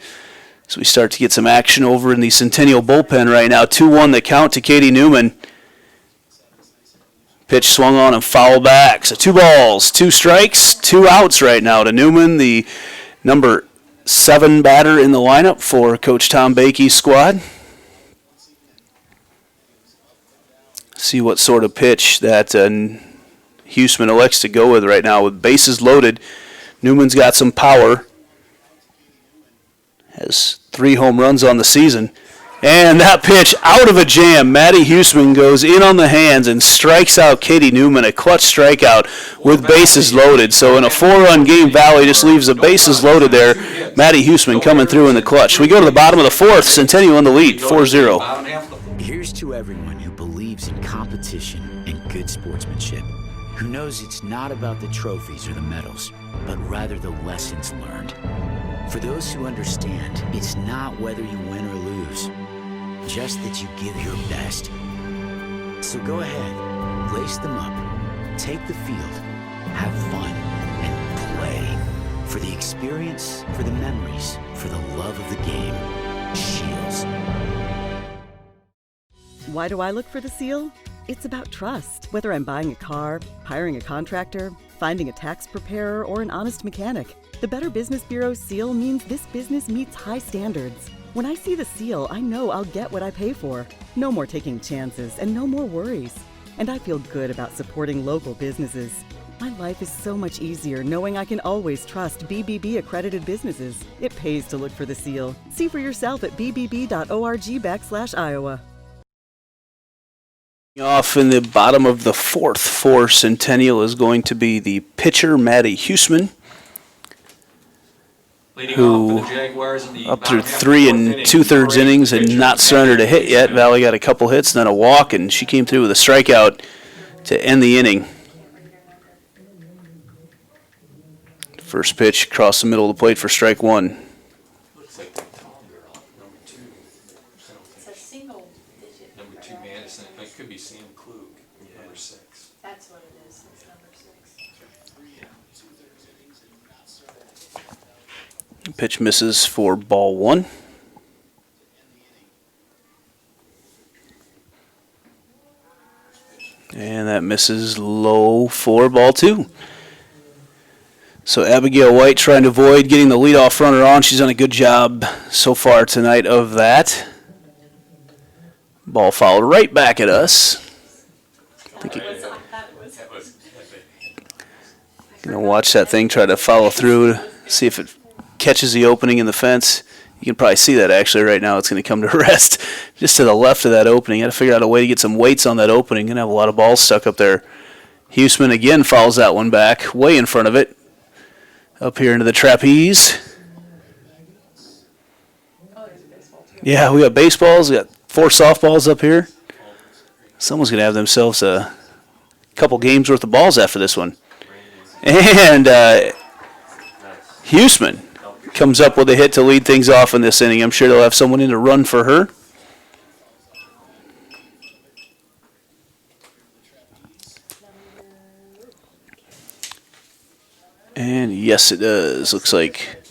So we start to get some action over in the Centennial bullpen right now. 2-1 the count to Katie Newman. Pitch swung on and foul back. So 2 balls, 2 strikes, 2 outs right now to Newman, the number 7 batter in the lineup for Coach Tom Bakey's squad. See what sort of pitch that Huseman elects to go with right now. With bases loaded, Newman's got some power. Has 3 home runs on the season. And that pitch out of a jam. Maddie Huseman goes in on the hands and strikes out Katie Newman, a clutch strikeout with bases loaded. So in a 4-run game, Valley just leaves the bases loaded there. Maddie Huseman coming through in the clutch. We go to the bottom of the 4th. Centennial in the lead, 4-0. Here's to everyone who believes in competition and good sportsmanship, who knows it's not about the trophies or the medals, but rather the lessons learned. For those who understand, it's not whether you win or lose, just that you give your best. So go ahead, lace them up, take the field, have fun, and play. For the experience, for the memories, for the love of the game. Shields. Why do I look for the seal? It's about trust. Whether I'm buying a car, hiring a contractor, finding a tax preparer, or an honest mechanic, the Better Business Bureau seal means this business meets high standards. When I see the seal, I know I'll get what I pay for. No more taking chances and no more worries. And I feel good about supporting local businesses. My life is so much easier knowing I can always trust BBB accredited businesses. It pays to look for the seal. See for yourself at bbb.org/Iowa. Off in the bottom of the 4th for Centennial is going to be the pitcher, Maddie Huseman, who up through 3 2/3 innings and not surrendered a hit yet. Valley got a couple hits and then a walk, and she came through with a strikeout to end the inning. First pitch across the middle of the plate for strike 1. Looks like the tall girl, number 2. It's a single digit. Number 2 Madison, it could be Sam Klug, number 6. That's what it is, it's number 6. Pitch misses for ball 1. And that misses low for ball 2. So Abigail White trying to avoid getting the leadoff runner on. She's done a good job so far tonight of that. Ball fouled right back at us. Gonna watch that thing try to follow through, see if it catches the opening in the fence. You can probably see that actually right now. It's going to come to rest just to the left of that opening. Got to figure out a way to get some weights on that opening. Going to have a lot of balls stuck up there. Huseman again fouls that one back, way in front of it. Up here into the trapeze. Yeah, we got baseballs. We got 4 softballs up here. Someone's going to have themselves a couple games worth of balls after this one. And Huseman comes up with a hit to lead things off in this inning. I'm sure they'll have someone in to run for her. And yes, it does. Looks like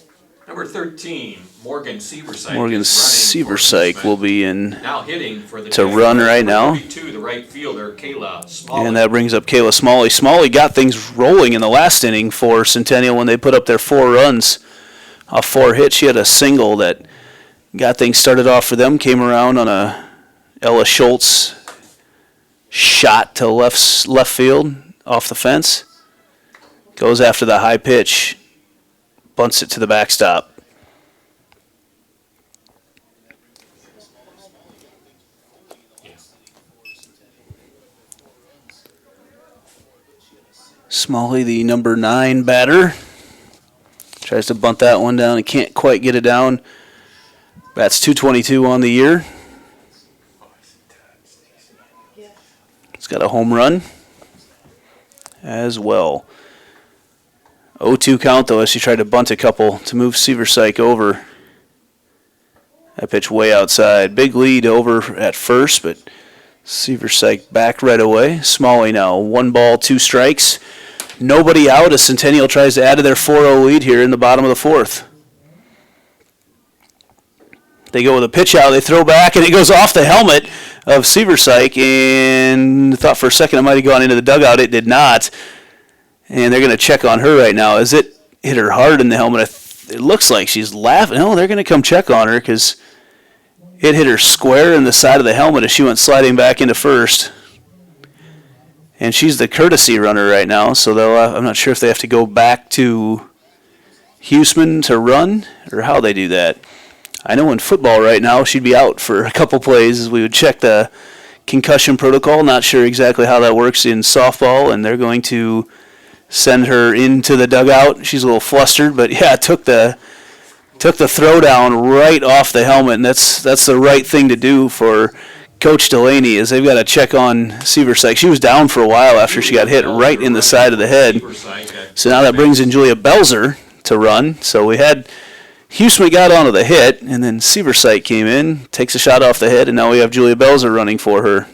Number Number 13, Morgan Seversike. Morgan Seversike will be in now hitting for the to run right now. 32, the right fielder, Kayla Smalley. And that brings up Kayla Smalley. Smalley got things rolling in the last inning for Centennial when they put up their 4 runs off 4 hits. She had a single that got things started off for them, came around on a Ella Schultz shot to left field off the fence. Goes after the high pitch, bunts it to the backstop. Smalley, the number 9 batter, tries to bunt that one down and can't quite get it down. Bats .222 on the year. It's got a home run as well. 0-2 count, though, as she tried to bunt a couple to move Seversike over. That pitch way outside. Big lead over at first, but Seversike back right away. Smalley now, 1 ball, 2 strikes. Nobody out as Centennial tries to add to their 4-0 lead here in the bottom of the 4th. They go with a pitch out, they throw back, and it goes off the helmet of Seversike, and thought for a second it might have gone into the dugout. It did not. And they're going to check on her right now. As it hit her hard in the helmet, it looks like she's laughing. No, they're going to come check on her because it hit her square in the side of the helmet as she went sliding back into first. And she's the courtesy runner right now, so I'm not sure if they have to go back to Huseman to run or how they do that. I know in football right now she'd be out for a couple plays as we would check the concussion protocol. Not sure exactly how that works in softball, and they're going to send her into the dugout. She's a little flustered, but yeah, took the throw down right off the helmet, and that's the right thing to do for Coach Delaney, is they've got to check on Seversike. She was down for a while after she got hit right in the side of the head. So now that brings in Julia Belzer to run. So we had Huseman got onto the hit, and then Seversike came in, takes a shot off the head, and now we have Julia Belzer running for her.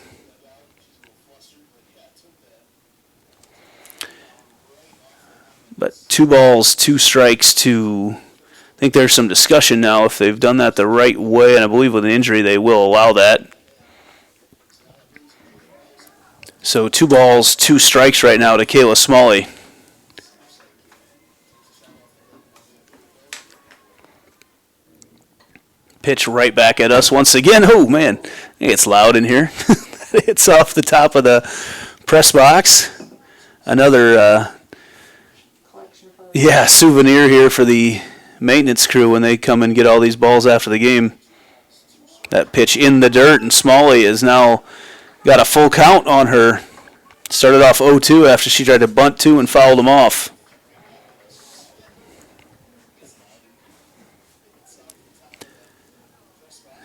But 2 balls, 2 strikes to, I think there's some discussion now if they've done that the right way, and I believe with an injury they will allow that. So 2 balls, 2 strikes right now to Kayla Smalley. Pitch right back at us once again. Oh, man, it's loud in here. It's off the top of the press box. Another souvenir here for the maintenance crew when they come and get all these balls after the game. That pitch in the dirt, and Smalley is now got a full count on her. Started off 0-2 after she tried to bunt 2 and fouled him off.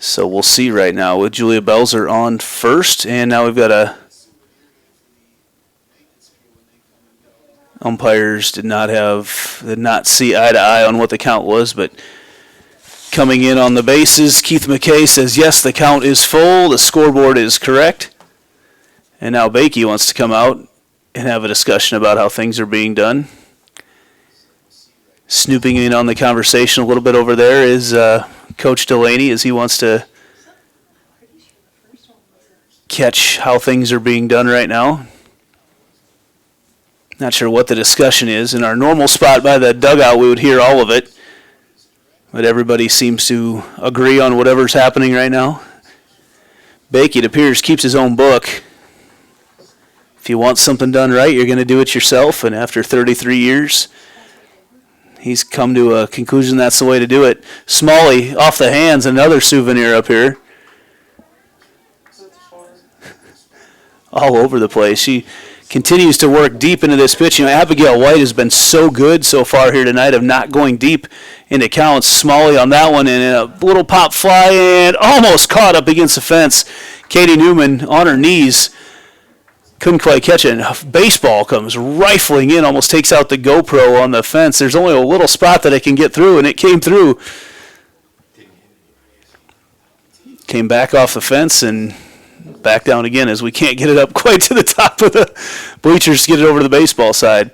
So we'll see right now with Julia Belzer on first, and now we've got umpires did not see eye to eye on what the count was, but coming in on the bases, Keith McKay says, yes, the count is full, the scoreboard is correct. And now Bakey wants to come out and have a discussion about how things are being done. Snooping in on the conversation a little bit over there is Coach Delaney, as he wants to catch how things are being done right now. Not sure what the discussion is. In our normal spot by the dugout, we would hear all of it. But everybody seems to agree on whatever's happening right now. Bakey, it appears, keeps his own book. If you want something done right, you're going to do it yourself. And after 33 years, he's come to a conclusion that's the way to do it. Smalley off the hands, another souvenir up here. All over the place. She continues to work deep into this pitch. You know, Abigail White has been so good so far here tonight of not going deep into counts. Smalley on that one, and a little pop fly, and almost caught up against the fence. Katie Newman on her knees. Couldn't quite catch it. A baseball comes rifling in, almost takes out the GoPro on the fence. There's only a little spot that it can get through, and it came through. Came back off the fence and back down again as we can't get it up quite to the top of the bleachers to get it over to the baseball side.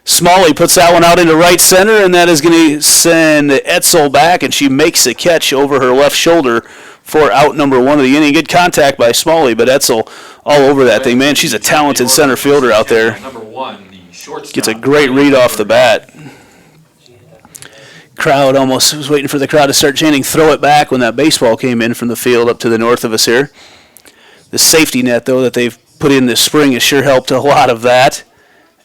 Smalley puts that one out into right center, and that is going to send Etzel back, and she makes a catch over her left shoulder for out number 1 of the inning. Good contact by Smalley, but Etzel all over that thing. Man, she's a talented center fielder out there. Number 1, the shortstop. Gets a great read off the bat. Crowd almost was waiting for the crowd to start chanting, "Throw it back," when that baseball came in from the field up to the north of us here. The safety net, though, that they've put in this spring has sure helped a lot of that,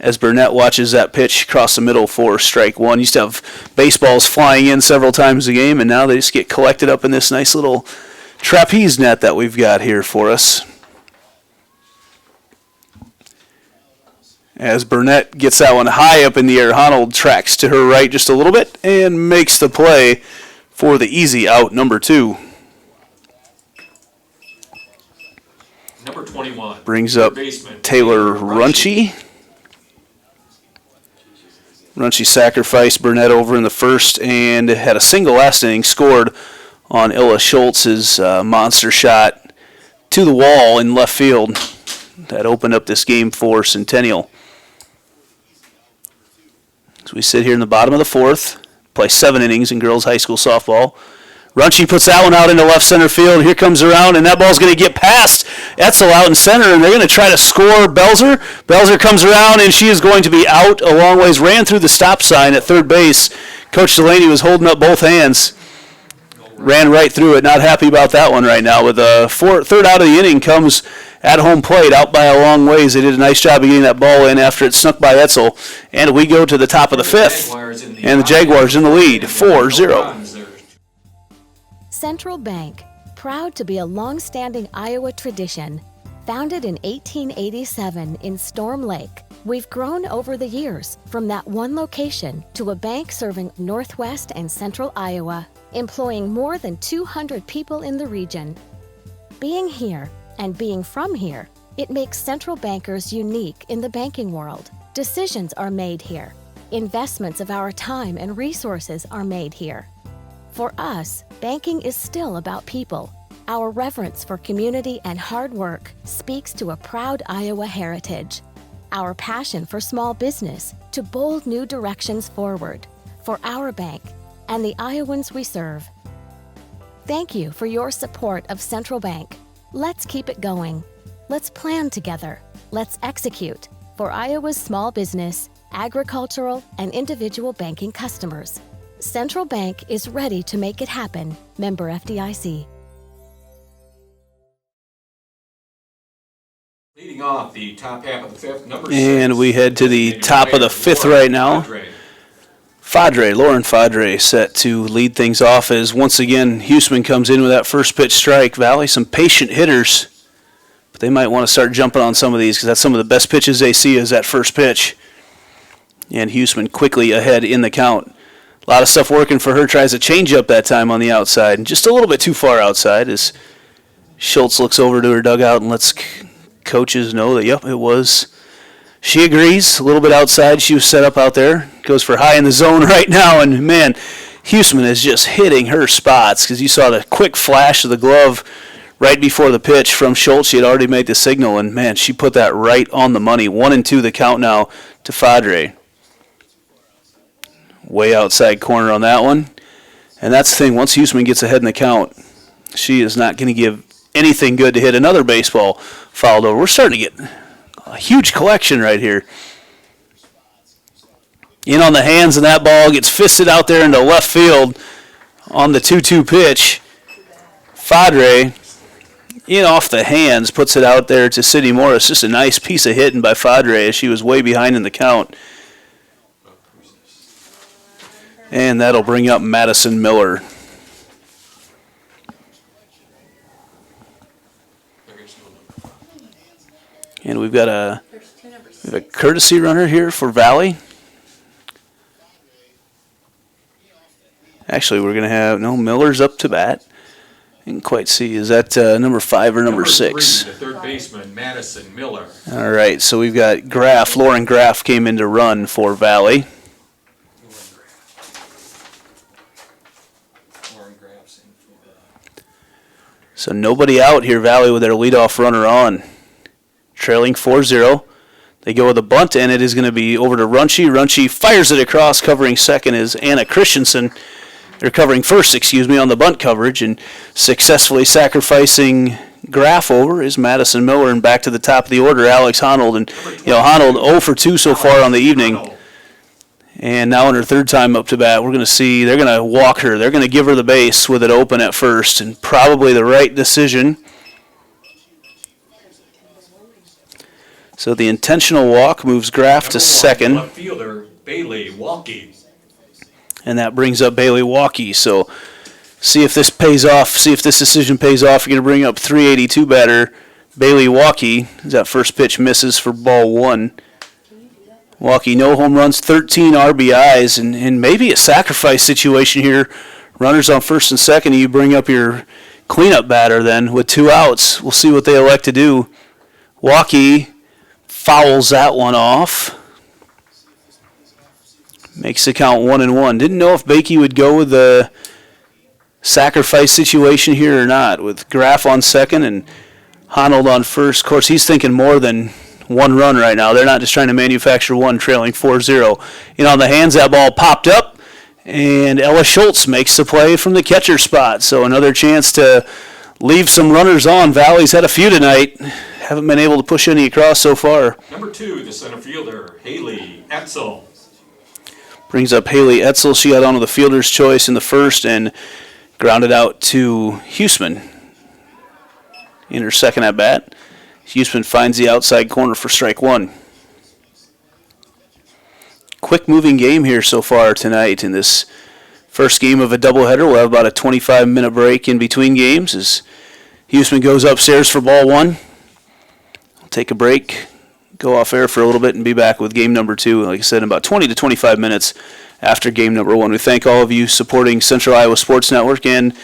as Burnett watches that pitch across the middle for strike 1. Used to have baseballs flying in several times a game, and now they just get collected up in this nice little trapeze net that we've got here for us. As Burnett gets that one high up in the air, Honold tracks to her right just a little bit and makes the play for the easy out, number 2. Number 21. Brings up Taylor Runchie. Runchie sacrificed Burnett over in the first and had a single last inning, scored on Illa Schultz's monster shot to the wall in left field. That opened up this game for Centennial. As we sit here in the bottom of the 4th, play 7 innings in girls high school softball. Runchie puts that one out into left center field. Here comes around, and that ball's going to get past Etzel out in center, and they're going to try to score Belzer. Belzer comes around, and she is going to be out a long ways. Ran through the stop sign at third base. Coach Delaney was holding up both hands. Ran right through it. Not happy about that one right now. With the third out of the inning comes at home plate, out by a long ways. They did a nice job of getting that ball in after it snuck by Etzel. And we go to the top of the 5th, and the Jaguars in the lead, 4-0. Central Bank, proud to be a long-standing Iowa tradition. Founded in 1887 in Storm Lake, we've grown over the years from that one location to a bank serving northwest and central Iowa, employing more than 200 people in the region. Being here and being from here, it makes Central Bankers unique in the banking world. Decisions are made here. Investments of our time and resources are made here. For us, banking is still about people. Our reverence for community and hard work speaks to a proud Iowa heritage. Our passion for small business to bold new directions forward for our bank and the Iowans we serve. Thank you for your support of Central Bank. Let's keep it going. Let's plan together. Let's execute for Iowa's small business, agricultural, and individual banking customers. Central Bank is ready to make it happen. Member FDIC. Leading off the top half of the 5th, number 6. And we head to the top of the 5th right now. Lauren Fadre set to lead things off as once again Huseman comes in with that first pitch strike. Valley, some patient hitters, but they might want to start jumping on some of these because that's some of the best pitches they see is that first pitch. And Huseman quickly ahead in the count. A lot of stuff working for her. Tries a changeup that time on the outside. And just a little bit too far outside as Schultz looks over to her dugout and lets coaches know that, yep, it was. She agrees. A little bit outside. She was set up out there. Goes for high in the zone right now. And, man, Huseman is just hitting her spots because you saw the quick flash of the glove right before the pitch from Schultz. She had already made the signal. And, man, she put that right on the money. 1-2 the count now to Fadre. Way outside corner on that one. And that's the thing. Once Huseman gets ahead in the count, she is not going to give anything good to hit another baseball fouled over. We're starting to get a huge collection right here. In on the hands, and that ball gets fisted out there into left field on the 2-2 pitch. Fadre, in off the hands, puts it out there to Sydney Morris. Just a nice piece of hitting by Fadre as she was way behind in the count. And that'll bring up Madison Miller. And we've got a courtesy runner here for Valley. Actually, we're going to have, no, Miller's up to bat. Didn't quite see. Is that number 5 or number 6? 3, the third baseman, Madison Miller. All right, so we've got Graff. Lauren Graff came in to run for Valley. So nobody out here, Valley, with their leadoff runner on. Trailing 4-0. They go with a bunt, and it is going to be over to Runche. Runche fires it across. Covering second is Anna Christensen. They're covering first, on the bunt coverage, and successfully sacrificing Graff over is Madison Miller, and back to the top of the order, Alex Honold. And, Honold 0 for 2 so far on the evening. And now in her third time up to bat, we're going to see they're going to walk her. They're going to give her the base with it open at first, and probably the right decision. So the intentional walk moves Graff to second. Left fielder Bailey Walkie. And that brings up Bailey Walkie. So see if this pays off. See if this decision pays off. You're going to bring up 382 batter Bailey Walkie. That first pitch misses for ball 1. Walkie, no home runs, 13 RBIs, and maybe a sacrifice situation here. Runners on first and second, and you bring up your cleanup batter then with 2 outs. We'll see what they elect to do. Walkie fouls that one off. Makes the count 1-1. Didn't know if Bakey would go with the sacrifice situation here or not, with Graff on second and Honold on first. Of course, he's thinking more than 1 run right now. They're not just trying to manufacture 1, trailing 4-0. On the hands, that ball popped up, and Ella Schultz makes the play from the catcher spot. So another chance to leave some runners on. Valley's had a few tonight. Haven't been able to push any across so far. Number 2, the center fielder, Haley Etzel. Brings up Haley Etzel. She got onto the fielder's choice in the first and grounded out to Huseman in her second at bat. Huseman finds the outside corner for strike 1. Quick moving game here so far tonight in this first game of a doubleheader. We'll have about a 25-minute break in between games as Huseman goes upstairs for ball 1. We'll take a break, go off air for a little bit, and be back with game number 2, like I said, in about 20 to 25 minutes after game number 1. We thank all of you supporting Central Iowa Sports Network and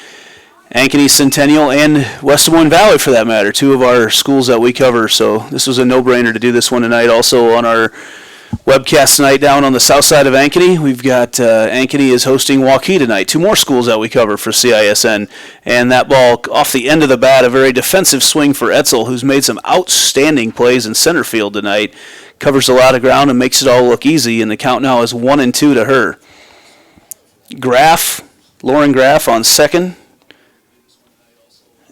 Ankeny, Centennial, and West Des Moines Valley for that matter, 2 of our schools that we cover. So this was a no-brainer to do this one tonight. Also on our webcast tonight down on the south side of Ankeny, we've got Ankeny is hosting Waukee tonight. 2 more schools that we cover for CISN. And that ball off the end of the bat, a very defensive swing for Etzel, who's made some outstanding plays in center field tonight. Covers a lot of ground and makes it all look easy, and the count now is 1-2 to her. Lauren Graff on second.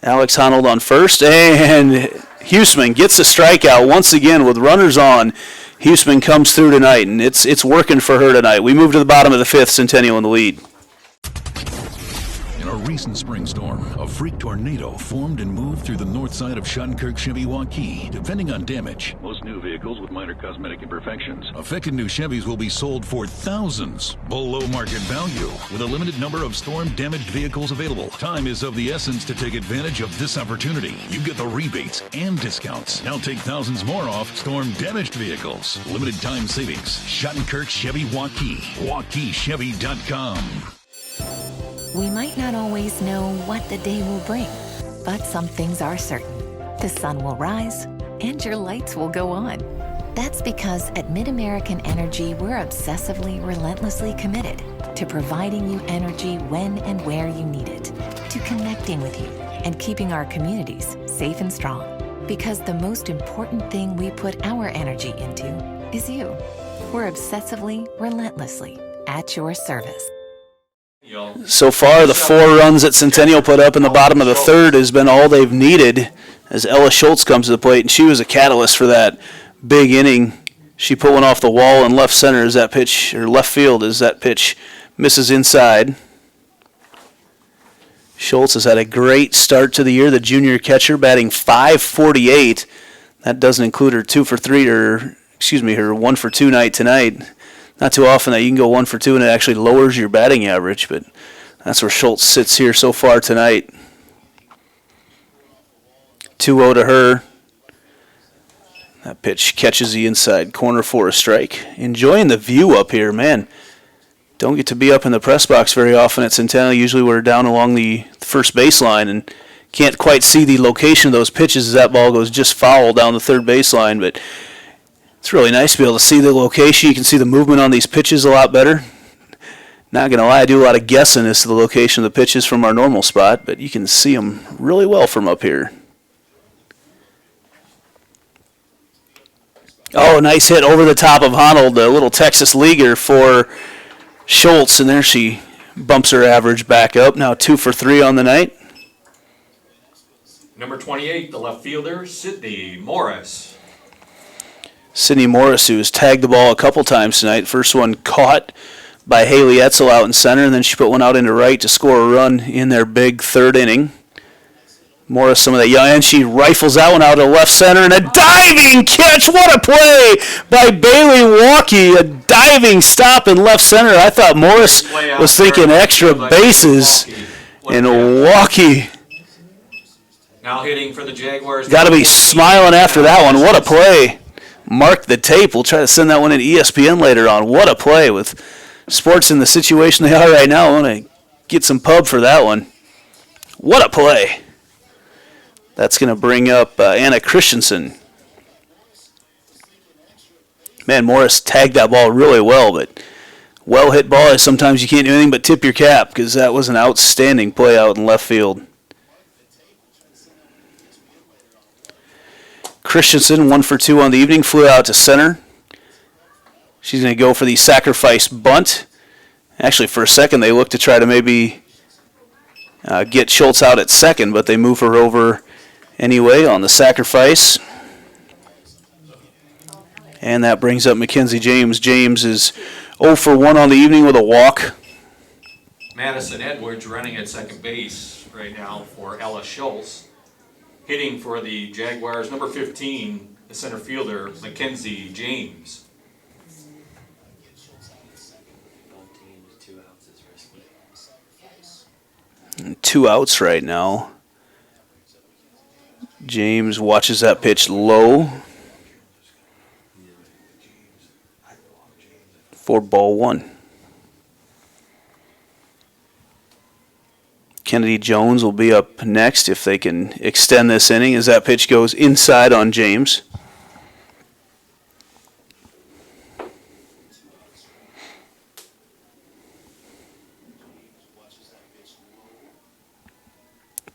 Alex Honold on first, and Huseman gets a strikeout once again with runners on. Huseman comes through tonight, and it's working for her tonight. We move to the bottom of the 5th, Centennial in the lead. In a recent spring storm, a freak tornado formed and moved through the north side of Shunkirk Chevy Waukee. Depending on damage, most new vehicles with minor cosmetic imperfections. Affected new Chevys will be sold for thousands below market value, with a limited number of storm-damaged vehicles available. Time is of the essence to take advantage of this opportunity. You get the rebates and discounts. Now take thousands more off storm-damaged vehicles. Limited time savings. Shunkirk Chevy Waukee. WaukeeChevy.com. We might not always know what the day will bring, but some things are certain. The sun will rise and your lights will go on. That's because at MidAmerican Energy, we're obsessively, relentlessly committed to providing you energy when and where you need it, to connecting with you and keeping our communities safe and strong. Because the most important thing we put our energy into is you. We're obsessively, relentlessly at your service. So far, the 4 runs that Centennial put up in the bottom of the 3rd has been all they've needed as Ella Schultz comes to the plate, and she was a catalyst for that big inning. She put one off the wall in left center as that pitch, or left field as that pitch misses inside. Schultz has had a great start to the year, the junior catcher, batting .548. That doesn't include her 2 for 3, or her 1 for 2 night tonight. Not too often that you can go 1 for 2 and it actually lowers your batting average, but that's where Schultz sits here so far tonight. 2-0 to her. That pitch catches the inside corner for a strike. Enjoying the view up here, man. Don't get to be up in the press box very often at Centennial. Usually we're down along the first baseline and can't quite see the location of those pitches as that ball goes just foul down the third baseline, but it's really nice to be able to see the location. You can see the movement on these pitches a lot better. Not going to lie, I do a lot of guessing as to the location of the pitches from our normal spot, but you can see them really well from up here. Oh, nice hit over the top of Honnold, the little Texas leaguer for Schultz, and there she bumps her average back up. Now 2 for 3 on the night. Number 28, the left fielder, Sydney Morris. Sydney Morris, who has tagged the ball a couple times tonight. First one caught by Haley Etzel out in center, and then she put one out into right to score a run in their big third inning. Morris, some of that young, and she rifles that one out to left center, and a diving catch. What a play by Bailey Walkie. A diving stop in left center. I thought Morris was thinking extra bases, and Walkie Now hitting for the Jaguars. got to be smiling after that one. What a play. Mark the tape. We'll try to send that one in ESPN later on. What a play with sports in the situation they are right now. I want to get some pub for that one. What a play. That's going to bring up Anna Christensen. Man, Morris tagged that ball really well, but well-hit ball. Sometimes you can't do anything but tip your cap because that was an outstanding play out in left field. Christensen, 1 for 2 on the evening, flew out to center. She's going to go for the sacrifice bunt. Actually, for a second, they looked to try to maybe get Schultz out at second, but they move her over anyway on the sacrifice. And that brings up Mackenzie James. James is 0 for 1 on the evening with a walk. Madison Edwards running at second base right now for Ella Schultz. Hitting for the Jaguars, number 15, the center fielder, Mackenzie James. 2 outs right now. James watches that pitch low. For ball 1. Kennedy Jones will be up next if they can extend this inning as that pitch goes inside on James.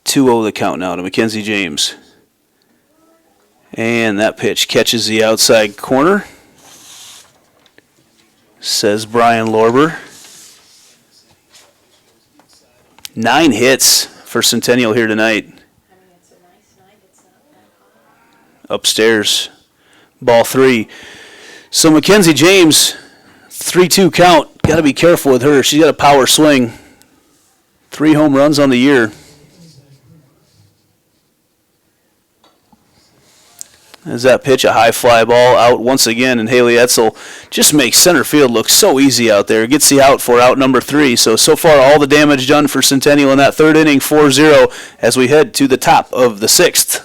(2-0) the count now to Mackenzie James. And that pitch catches the outside corner, says Brian Lorber. 9 hits for Centennial here tonight. Upstairs, ball 3. So Mackenzie James, 3-2 count. Got to be careful with her. She's got a power swing. 3 home runs on the year. As that pitch, a high fly ball out once again, and Haley Etzel just makes center field look so easy out there. Gets the out for out number 3. So far, all the damage done for Centennial in that third inning, 4-0, as we head to the top of the 6th.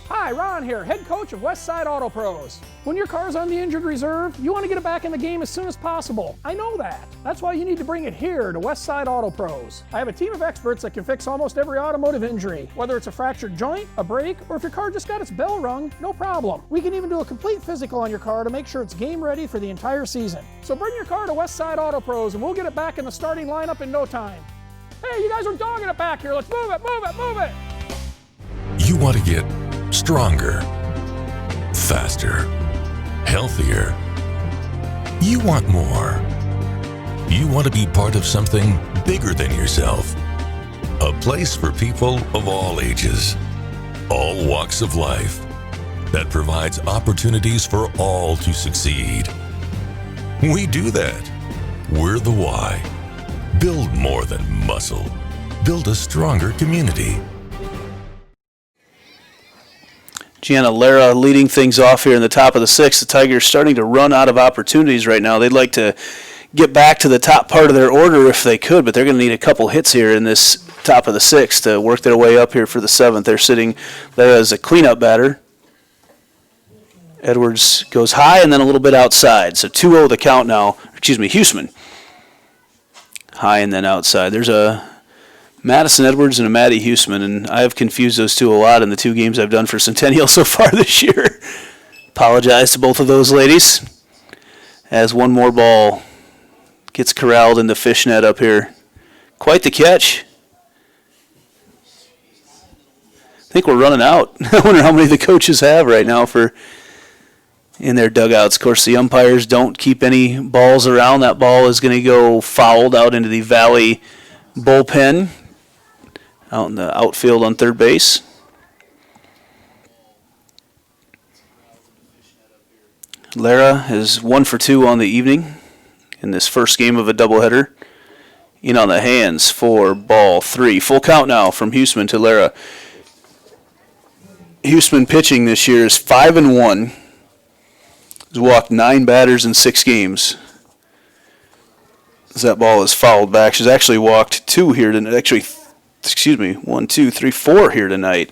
Hi, Ron here, head coach of Westside Auto Pros. When your car's on the injured reserve, you want to get it back in the game as soon as possible. I know that. That's why you need to bring it here to Westside Auto Pros. I have a team of experts that can fix almost every automotive injury. Whether it's a fractured joint, a brake, or if your car just got its bell rung, no problem. We can even do a complete physical on your car to make sure it's game ready for the entire season. So bring your car to Westside Auto Pros and we'll get it back in the starting lineup in no time. Hey, you guys are dogging it back here. Let's move it, move it, move it. You want to get stronger, faster, healthier. You want more. You want to be part of something bigger than yourself. A place for people of all ages, all walks of life, that provides opportunities for all to succeed. We do that. We're the why. Build more than muscle. Build a stronger community. Gianna Lara leading things off here in the top of the 6th. The Tigers starting to run out of opportunities right now. They'd like to get back to the top part of their order if they could, but they're going to need a couple hits here in this top of the 6th to work their way up here for the 7th. They're sitting there as a cleanup batter. Edwards goes high and then a little bit outside. So 2-0 the count now. Huseman. High and then outside. There's a Madison Edwards and a Maddie Huseman, and I have confused those two a lot in the 2 games I've done for Centennial so far this year. Apologize to both of those ladies. As one more ball gets corralled in the fishnet up here. Quite the catch. think we're running out. I wonder how many the coaches have right now for in their dugouts. Of course, the umpires don't keep any balls around. That ball is going to go fouled out into the Valley bullpen out in the outfield on third base. Lara is 1 for 2 on the evening in this first game of a doubleheader. In on the hands for ball 3. Full count now from Huseman to Lara. Huseman pitching this year is 5-1. He's walked 9 batters in 6 games. As that ball is fouled back. She's actually walked 2 here tonight. 1, 2, 3, 4 here tonight,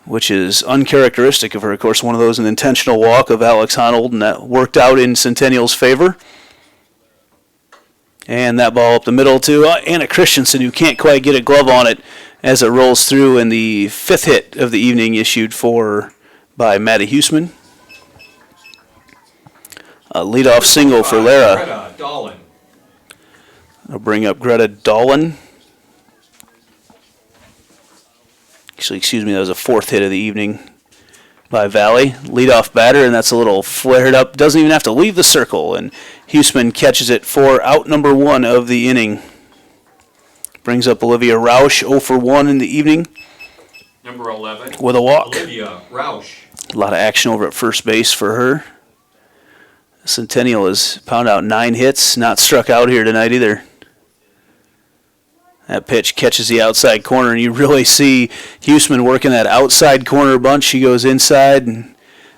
which is uncharacteristic of her. Of course, one of those an intentional walk of Alex Honold, and that worked out in Centennial's favor. And that ball up the middle to Anna Christensen, who can't quite get a glove on it as it rolls through, and the 5th hit of the evening issued by Maddie Huseman. A leadoff single for Lara. Greta Dolan. I'll bring up Greta Dolan. Actually, that was a 4th hit of the evening by Valley. Leadoff batter, and that's a little flared up. Doesn't even have to leave the circle, and Huseman catches it for out number 1 of the inning. Brings up Olivia Rausch, 0 for 1 in the evening. Number 11. With a walk. Olivia Rausch. A lot of action over at first base for her. Centennial has pounded out 9 hits, not struck out here tonight either. That pitch catches the outside corner, and you really see Huseman working that outside corner bunch. She goes inside and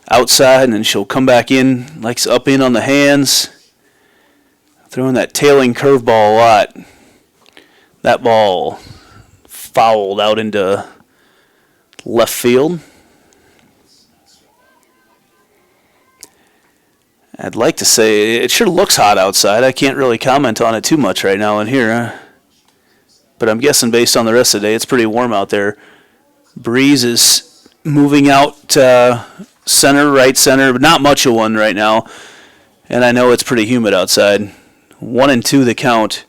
outside, and then she'll come back in, likes up in on the hands. Throwing that tailing curveball a lot. That ball fouled out into left field. I'd like to say it sure looks hot outside. I can't really comment on it too much right now in here. But I'm guessing based on the rest of the day, it's pretty warm out there. Breeze is moving out center, right center, but not much of one right now. And I know it's pretty humid outside. 1-2 the count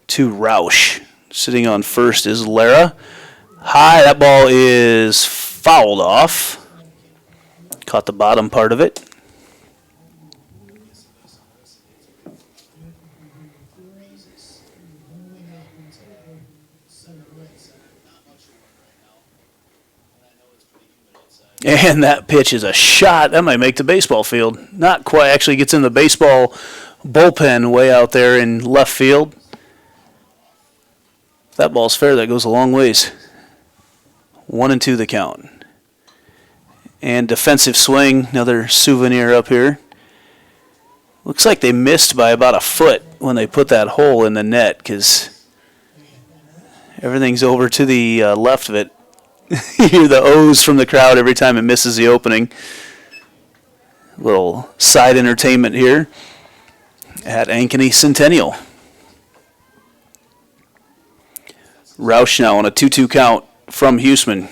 to Rausch. Sitting on first is Lara. High, that ball is fouled off. Caught the bottom part of it. And that pitch is a shot. That might make the baseball field. Not quite. Actually gets in the baseball bullpen way out there in left field. If that ball's fair, that goes a long ways. 1-2 the count. And defensive swing, another souvenir up here. Looks like they missed by about a foot when they put that hole in the net, because everything's over to the left of it. You hear the O's from the crowd every time it misses the opening. Little side entertainment here at Ankeny Centennial. Rausch now on a 2-2 count from Huseman.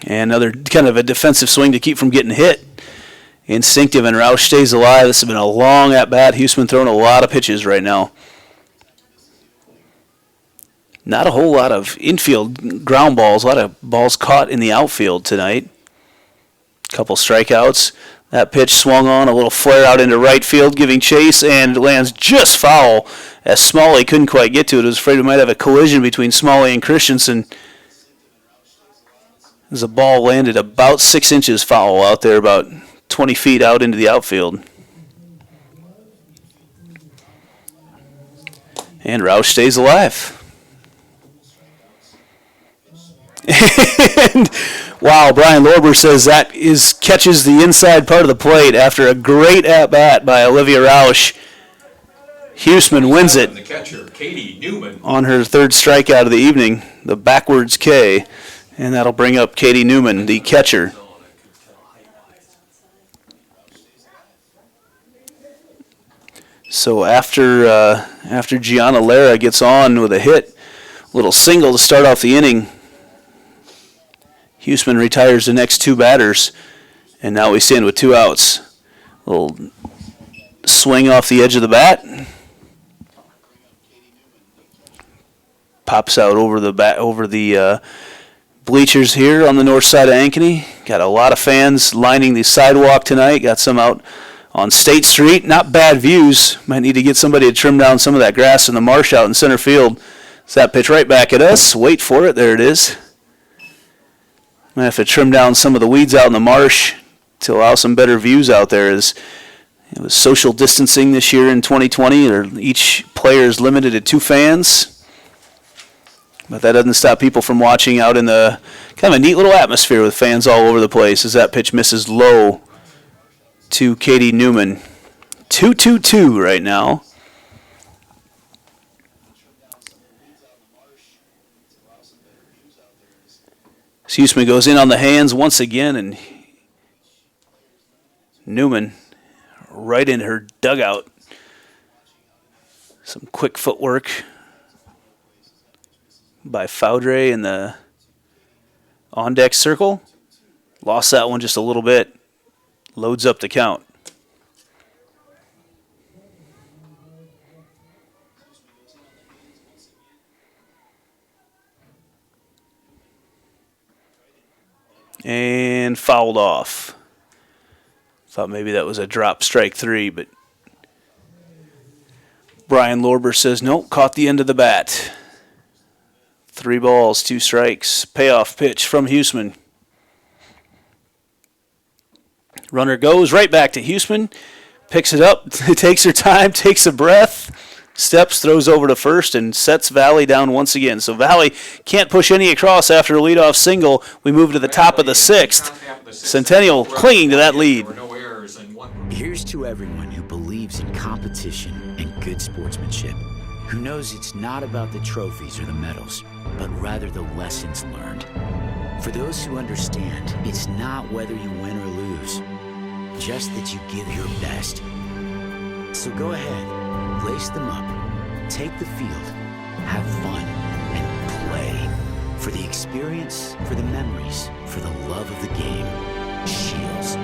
And another kind of a defensive swing to keep from getting hit. Instinctive, and Rausch stays alive. This has been a long at-bat. Huseman throwing a lot of pitches right now. Not a whole lot of infield ground balls, a lot of balls caught in the outfield tonight. Couple strikeouts. That pitch swung on, a little flare out into right field, giving chase, and it lands just foul as Smalley couldn't quite get to it. I was afraid we might have a collision between Smalley and Christensen. As the ball landed about 6 inches foul out there, about 20 feet out into the outfield. And Rausch stays alive. And wow, Brian Lorber says that catches the inside part of the plate after a great at-bat by Olivia Rausch. Huseman wins it. The catcher, Katie Newman. On her 3rd strikeout of the evening, the backwards K. And that'll bring up Katie Newman, the catcher. So after Gianna Lara gets on with a hit, little single to start off the inning, Huseman retires the next 2 batters, and now we stand with 2 outs. Little swing off the edge of the bat. pops out over the bleachers here on the north side of Ankeny. Got a lot of fans lining the sidewalk tonight. Got some out on State Street. Not bad views. Might need to get somebody to trim down some of that grass in the marsh out in center field. It's that pitch right back at us. Wait for it. There it is. Might have to trim down some of the weeds out in the marsh to allow some better views out there. It was social distancing this year in 2020. Each player is limited to 2 fans. But that doesn't stop people from watching out in the kind of a neat little atmosphere with fans all over the place as that pitch misses low to Katie Newman. 2-2-2 right now. Huseman goes in on the hands once again, and Newman right in her dugout. Some quick footwork by Faudre in the on-deck circle. Lost that one just a little bit. Loads up the count. And fouled off. Thought maybe that was a drop strike 3, but Brian Lorber says nope, caught the end of the bat. 3 balls, 2 strikes. Payoff pitch from Huseman. Runner goes right back to Huseman. Picks it up, takes her time, takes a breath, steps, throws over to first, and sets Valley down once again. So Valley can't push any across after a leadoff single. We move to the top of the 6th. Centennial clinging to that lead. Here's to everyone who believes in competition and good sportsmanship, who knows it's not about the trophies or the medals, but rather the lessons learned. For those who understand, it's not whether you win or lose, just that you give your best. So go ahead, lace them up, take the field, have fun, and play. For the experience, for the memories, for the love of the game. Shields.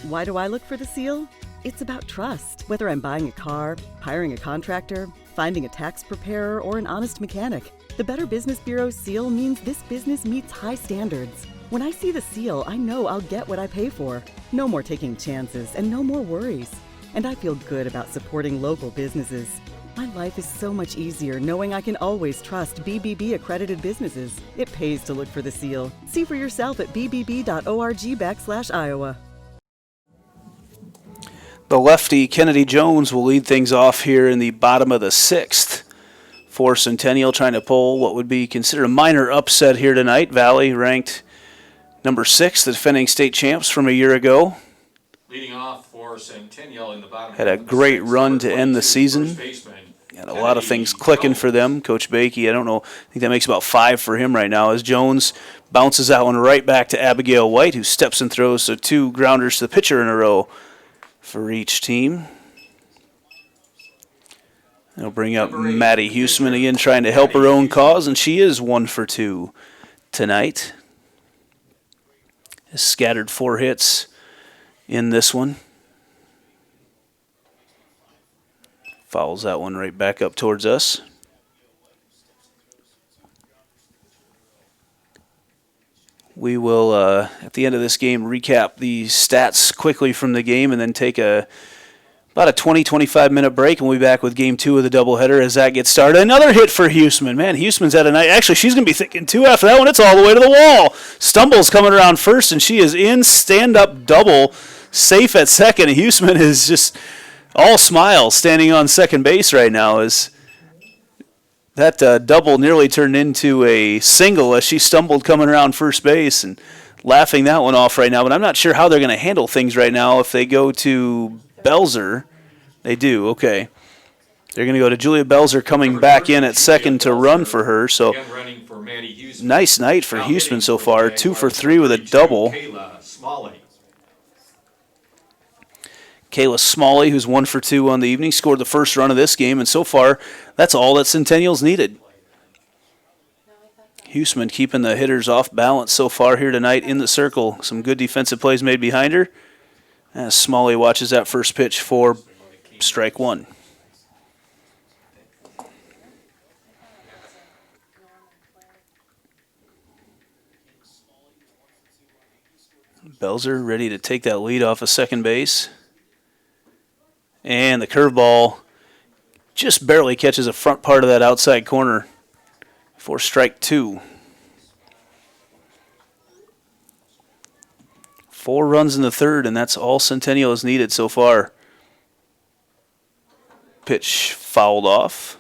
Why do I look for the seal? It's about trust. Whether I'm buying a car, hiring a contractor, finding a tax preparer, or an honest mechanic, the Better Business Bureau seal means this business meets high standards. When I see the seal, I know I'll get what I pay for. No more taking chances and no more worries. And I feel good about supporting local businesses. My life is so much easier knowing I can always trust BBB accredited businesses. It pays to look for the seal. See for yourself at bbb.org/Iowa. The lefty, Kennedy Jones, will lead things off here in the bottom of the 6th for Centennial, trying to pull what would be considered a minor upset here tonight. Valley ranked number 6, the defending state champs from a year ago. Leading off for Centennial in the bottom. Had a great run to end the season. Got a lot of things clicking for them. Coach Bakey, I don't know, I think that makes about 5 for him right now as Jones bounces that one right back to Abigail White, who steps and throws, so 2 grounders to the pitcher in a row for each team. They'll bring up Maddie Huseman again, trying to help her own cause, and she is 1 for 2 tonight. Has scattered 4 hits in this one. Fouls that one right back up towards us. We will, at the end of this game, recap the stats quickly from the game and then take about a 20-25 minute break, and we'll be back with game 2 of the doubleheader as that gets started. Another hit for Huseman. Man, Huseman's had a night. Actually, she's going to be thinking 2 after that one. It's all the way to the wall. Stumbles coming around first, and she is in stand-up double, safe at second. Huseman is just all smiles standing on second base right now as that double nearly turned into a single as she stumbled coming around first base and laughing that one off right now. But I'm not sure how they're going to handle things right now if they go to Belzer. They do, okay. They're going to go to Julia Belzer coming back in at second to run for her. So nice night for Huseman so far. 2 for 3 with a double. Kayla Smalley, who's 1 for 2 on the evening, scored the first run of this game, and so far, that's all that Centennial's needed. Huseman keeping the hitters off balance so far here tonight in the circle. Some good defensive plays made behind her. As Smalley watches that first pitch for strike 1. Belzer ready to take that lead off of second base. And the curveball just barely catches the front part of that outside corner for strike 2. 4 runs in the third, and that's all Centennial has needed so far. Pitch fouled off.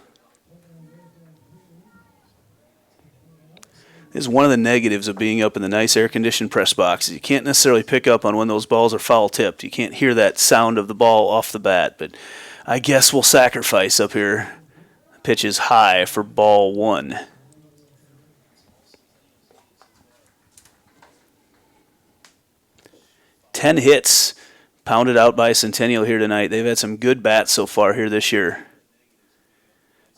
This is one of the negatives of being up in the nice air-conditioned press box. You can't necessarily pick up on when those balls are foul-tipped. You can't hear that sound of the ball off the bat, but I guess we'll sacrifice up here. The pitch is high for ball 1. Ten hits pounded out by Centennial here tonight. They've had some good bats so far here this year.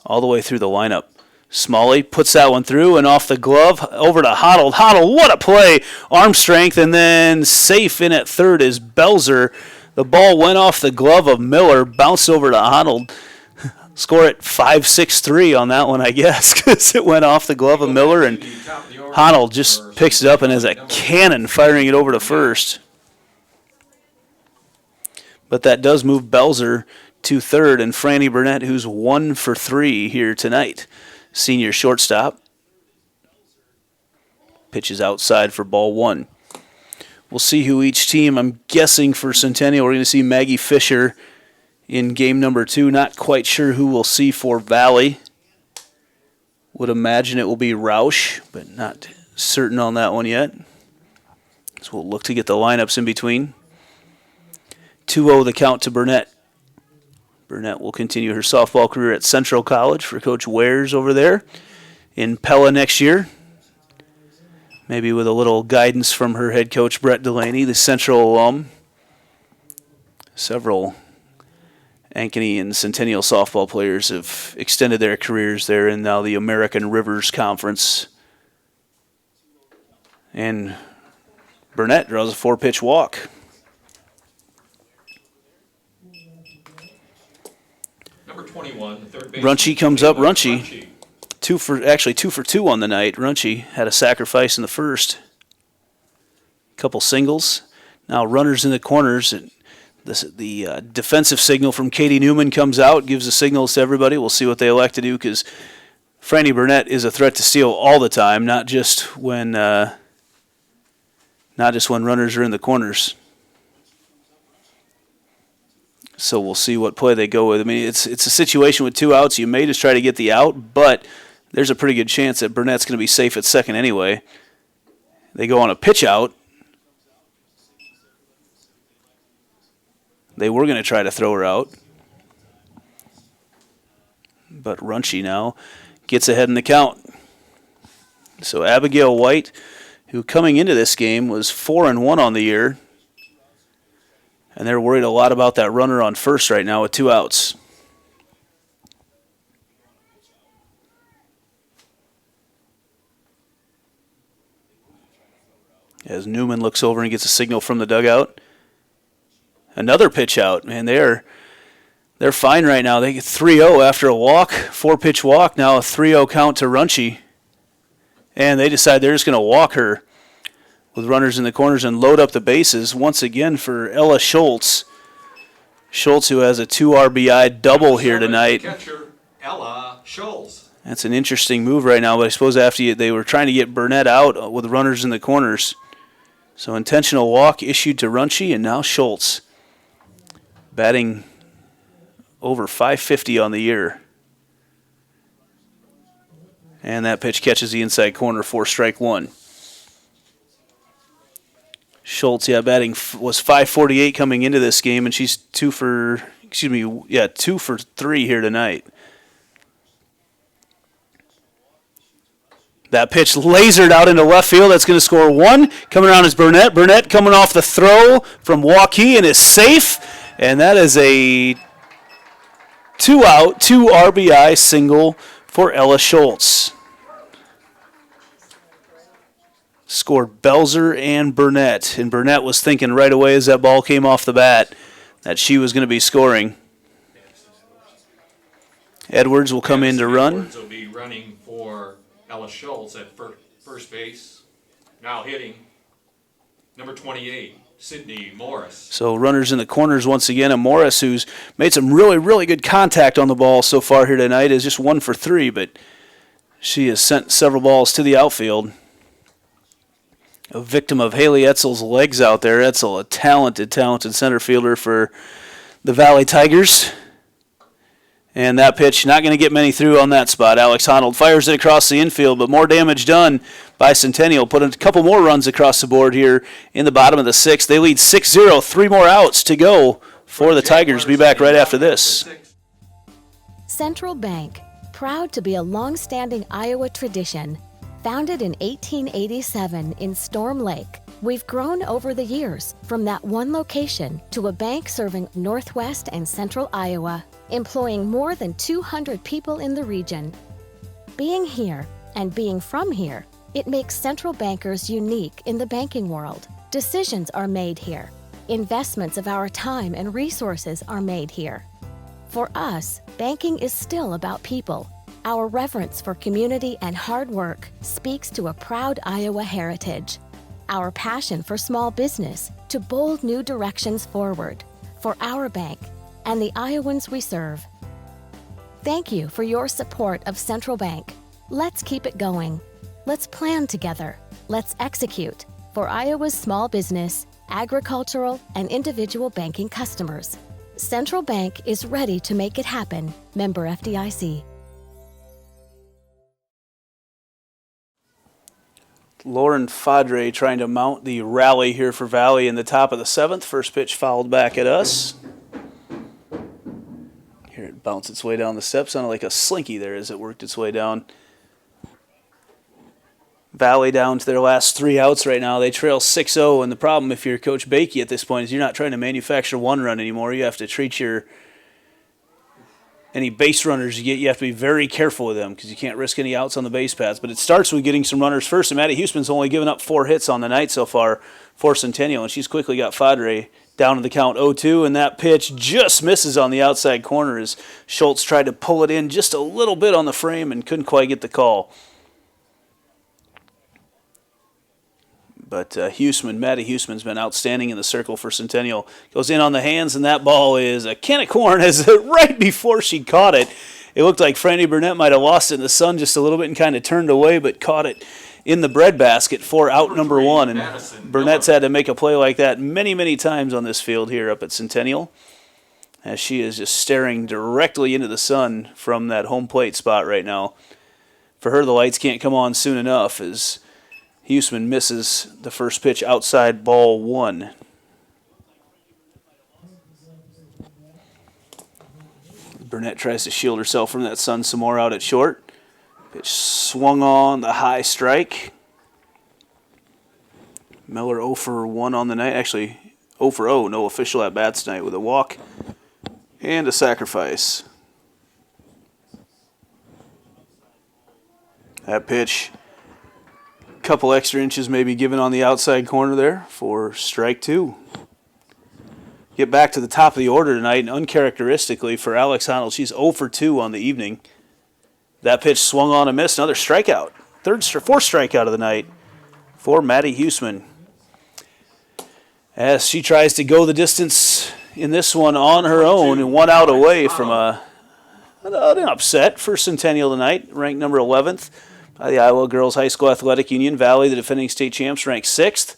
All the way through the lineup. Smalley puts that one through and off the glove over to Hoddle. Hoddle, what a play! Arm strength, and then safe in at third is Belzer. The ball went off the glove of Miller, bounced over to Hoddle. Score it 5-6-3 on that one, I guess, because it went off the glove of Miller, and Hoddle just picks it up and has a cannon firing it over to first. But that does move Belzer to third, and Franny Burnett, who's 1 for 3 here tonight. Senior shortstop. Pitches outside for ball 1. We'll see who each team, I'm guessing for Centennial, we're going to see Maggie Fisher in game number 2. Not quite sure who we'll see for Valley. Would imagine it will be Roush, but not certain on that one yet. So we'll look to get the lineups in between. 2-0 the count to Burnett. Burnett will continue her softball career at Central College for Coach Wares over there in Pella next year. Maybe with a little guidance from her head coach, Brett Delaney, the Central alum. Several Ankeny and Centennial softball players have extended their careers there in now the American Rivers Conference. And Burnett draws a 4-pitch walk. Number 21, the third base. Runchie comes up. Runchie, 2 for 2 on the night. Runchie had a sacrifice in the first. Couple singles. Now runners in the corners. And the defensive signal from Katie Newman comes out, gives the signals to everybody. We'll see what they elect to do because Franny Burnett is a threat to steal all the time, not just when runners are in the corners. So we'll see what play they go with. I mean, it's a situation with 2 outs. You may just try to get the out, but there's a pretty good chance that Burnett's going to be safe at second anyway. They go on a pitch out. They were going to try to throw her out. But Runchie now gets ahead in the count. So Abigail White, who coming into this game was 4-1 on the year, and they're worried a lot about that runner on first right now with 2 outs. As Newman looks over and gets a signal from the dugout. Another pitch out. Man, they're fine right now. They get 3-0 after a walk, 4-pitch walk. Now a 3-0 count to Runchie. And they decide they're just going to walk her with runners in the corners and load up the bases once again for Ella Schultz. Schultz, who has a 2 RBI double here tonight. Catcher, Ella Schultz. That's an interesting move right now, but I suppose after they were trying to get Burnett out with runners in the corners. So intentional walk issued to Runchie, and now Schultz batting over .550 on the year. And that pitch catches the inside corner for strike 1. Schultz, batting was .548 coming into this game, and she's 2 for 3 here tonight. That pitch lasered out into left field. That's going to score 1. Coming around is Burnett. Burnett coming off the throw from Waukee and is safe. And that is a 2-out, 2 RBI single for Ella Schultz. Scored Belzer and Burnett. And Burnett was thinking right away as that ball came off the bat that she was going to be scoring. Edwards will come in to run. Edwards will be running for Ella Schultz at first base. Now hitting Number 28, Sydney Morris. So runners in the corners once again. And Morris, who's made some really, really good contact on the ball so far here tonight, is just 1 for 3, but she has sent several balls to the outfield. A victim of Haley Etzel's legs out there. Etzel, a talented center fielder for the Valley Tigers. And that pitch, not going to get many through on that spot. Alex Honnold fires it across the infield, but more damage done by Centennial. Put a couple more runs across the board here in the bottom of the 6th. They lead 6-0, 3 more outs to go for the Tigers. Be back right after this. Central Bank, proud to be a long-standing Iowa tradition. Founded in 1887 in Storm Lake, we've grown over the years from that one location to a bank serving northwest and central Iowa, employing more than 200 people in the region. Being here and being from here, it makes central bankers unique in the banking world. Decisions are made here. Investments of our time and resources are made here. For us, banking is still about people. Our reverence for community and hard work speaks to a proud Iowa heritage. Our passion for small business to bold new directions forward for our bank and the Iowans we serve. Thank you for your support of Central Bank. Let's keep it going. Let's plan together. Let's execute for Iowa's small business, agricultural, and individual banking customers. Central Bank is ready to make it happen. Member FDIC. Lauren Fadre trying to mount the rally here for Valley in the top of the 7th. First pitch fouled back at us. Here it bounced its way down the steps. Sounded like a slinky there as it worked its way down. Valley down to their last 3 outs right now. They trail 6-0, and the problem if you're Coach Bakey at this point is you're not trying to manufacture 1 run anymore. You have to treat any base runners you get, you have to be very careful with them because you can't risk any outs on the base paths. But it starts with getting some runners first, and Maddie Huseman's only given up 4 hits on the night so far for Centennial, and she's quickly got Fadre down to the count 0-2, and that pitch just misses on the outside corner as Schultz tried to pull it in just a little bit on the frame and couldn't quite get the call. But Maddie Huseman's been outstanding in the circle for Centennial. Goes in on the hands, and that ball is a can of corn as right before she caught it. It looked like Franny Burnett might have lost it in the sun just a little bit and kind of turned away, but caught it in the breadbasket for out number 1. And Burnett's had to make a play like that many, many times on this field here up at Centennial, as she is just staring directly into the sun from that home plate spot right now. For her, the lights can't come on soon enough as Huseman misses the first pitch outside ball 1. Burnett tries to shield herself from that sun some more out at short. Pitch swung on the high strike. Miller 0 for 1 on the night. Actually, 0 for 0. No official at-bats tonight with a walk and a sacrifice. That pitch, couple extra inches maybe given on the outside corner there for strike 2. Get back to the top of the order tonight, and uncharacteristically for Alex Honnold, she's 0 for 2 on the evening. That pitch swung on and missed. Another strikeout. Fourth strikeout of the night for Maddie Huseman, as she tries to go the distance in this one on her own and 1 out away from an upset for Centennial tonight, ranked number 11th. By the Iowa Girls High School Athletic Union. Valley, the defending state champs, ranked 6th.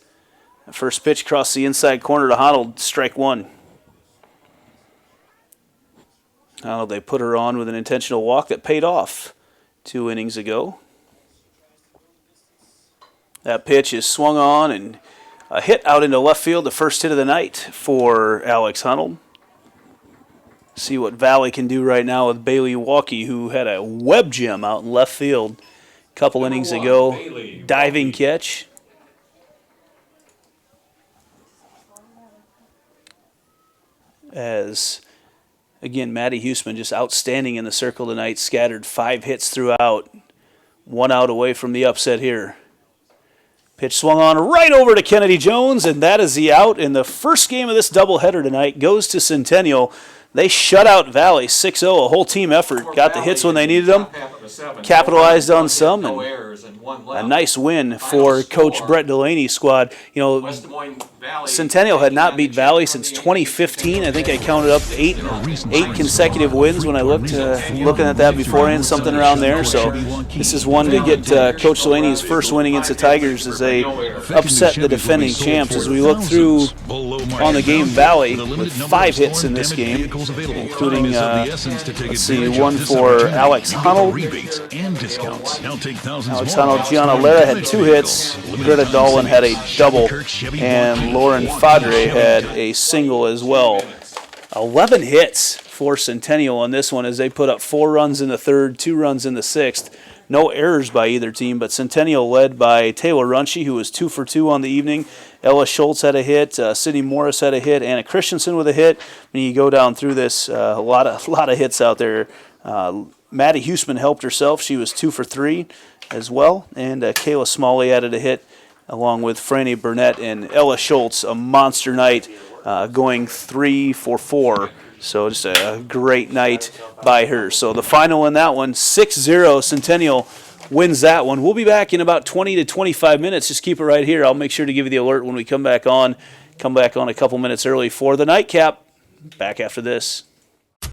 The first pitch across the inside corner to Honnold, strike 1. Honnold, they put her on with an intentional walk that paid off 2 innings ago. That pitch is swung on and a hit out into left field, the first hit of the night for Alex Honnold. See what Valley can do right now with Bailey Walkie, who had a web gem out in left field couple innings ago. Diving catch. As, again, Maddie Huseman just outstanding in the circle tonight. Scattered 5 hits throughout. 1 out away from the upset here. Pitch swung on right over to Kennedy Jones, and that is the out. And the first game of this doubleheader tonight goes to Centennial. They shut out Valley 6-0, a whole team effort. Got the hits when they needed them. capitalized on some, No and errors and one a left. nice win Final for Coach score. Brett Delaney's squad. You know, West Des Moines Valley Centennial had not taking beat on the Valley champ from since the 2015. I think I Ankeny counted up eight consecutive wins when I looked looking at that beforehand, something around there. So this is one to get Coach Delaney's first win against the Tigers as they upset the defending champs. As we look through on the game, Valley with 5 hits in this game, including let's see, one for Alex Hunnell. Alex Hunnell, Gianna Lara had 2 hits, Greta Dolan had a double, and Lauren Fadre had a single as well. 11 hits for Centennial on this one as they put up 4 runs in the third, 2 runs in the sixth. No errors by either team, but Centennial led by Taylor Runchie, who was 2 for 2 on the evening. Ella Schultz had a hit, Sydney Morris had a hit, Anna Christensen with a hit. When you go down through this, a lot of hits out there. Maddie Huseman helped herself. She was 2 for 3 as well, and Kayla Smalley added a hit along with Franny Burnett and Ella Schultz. A monster night, going 3 for 4. So just a great night by her. So the final in that one, 6-0, Centennial wins that one. We'll be back in about 20 to 25 minutes. Just keep it right here. I'll make sure to give you the alert when we come back on. Come back on a couple minutes early for the nightcap. Back after this.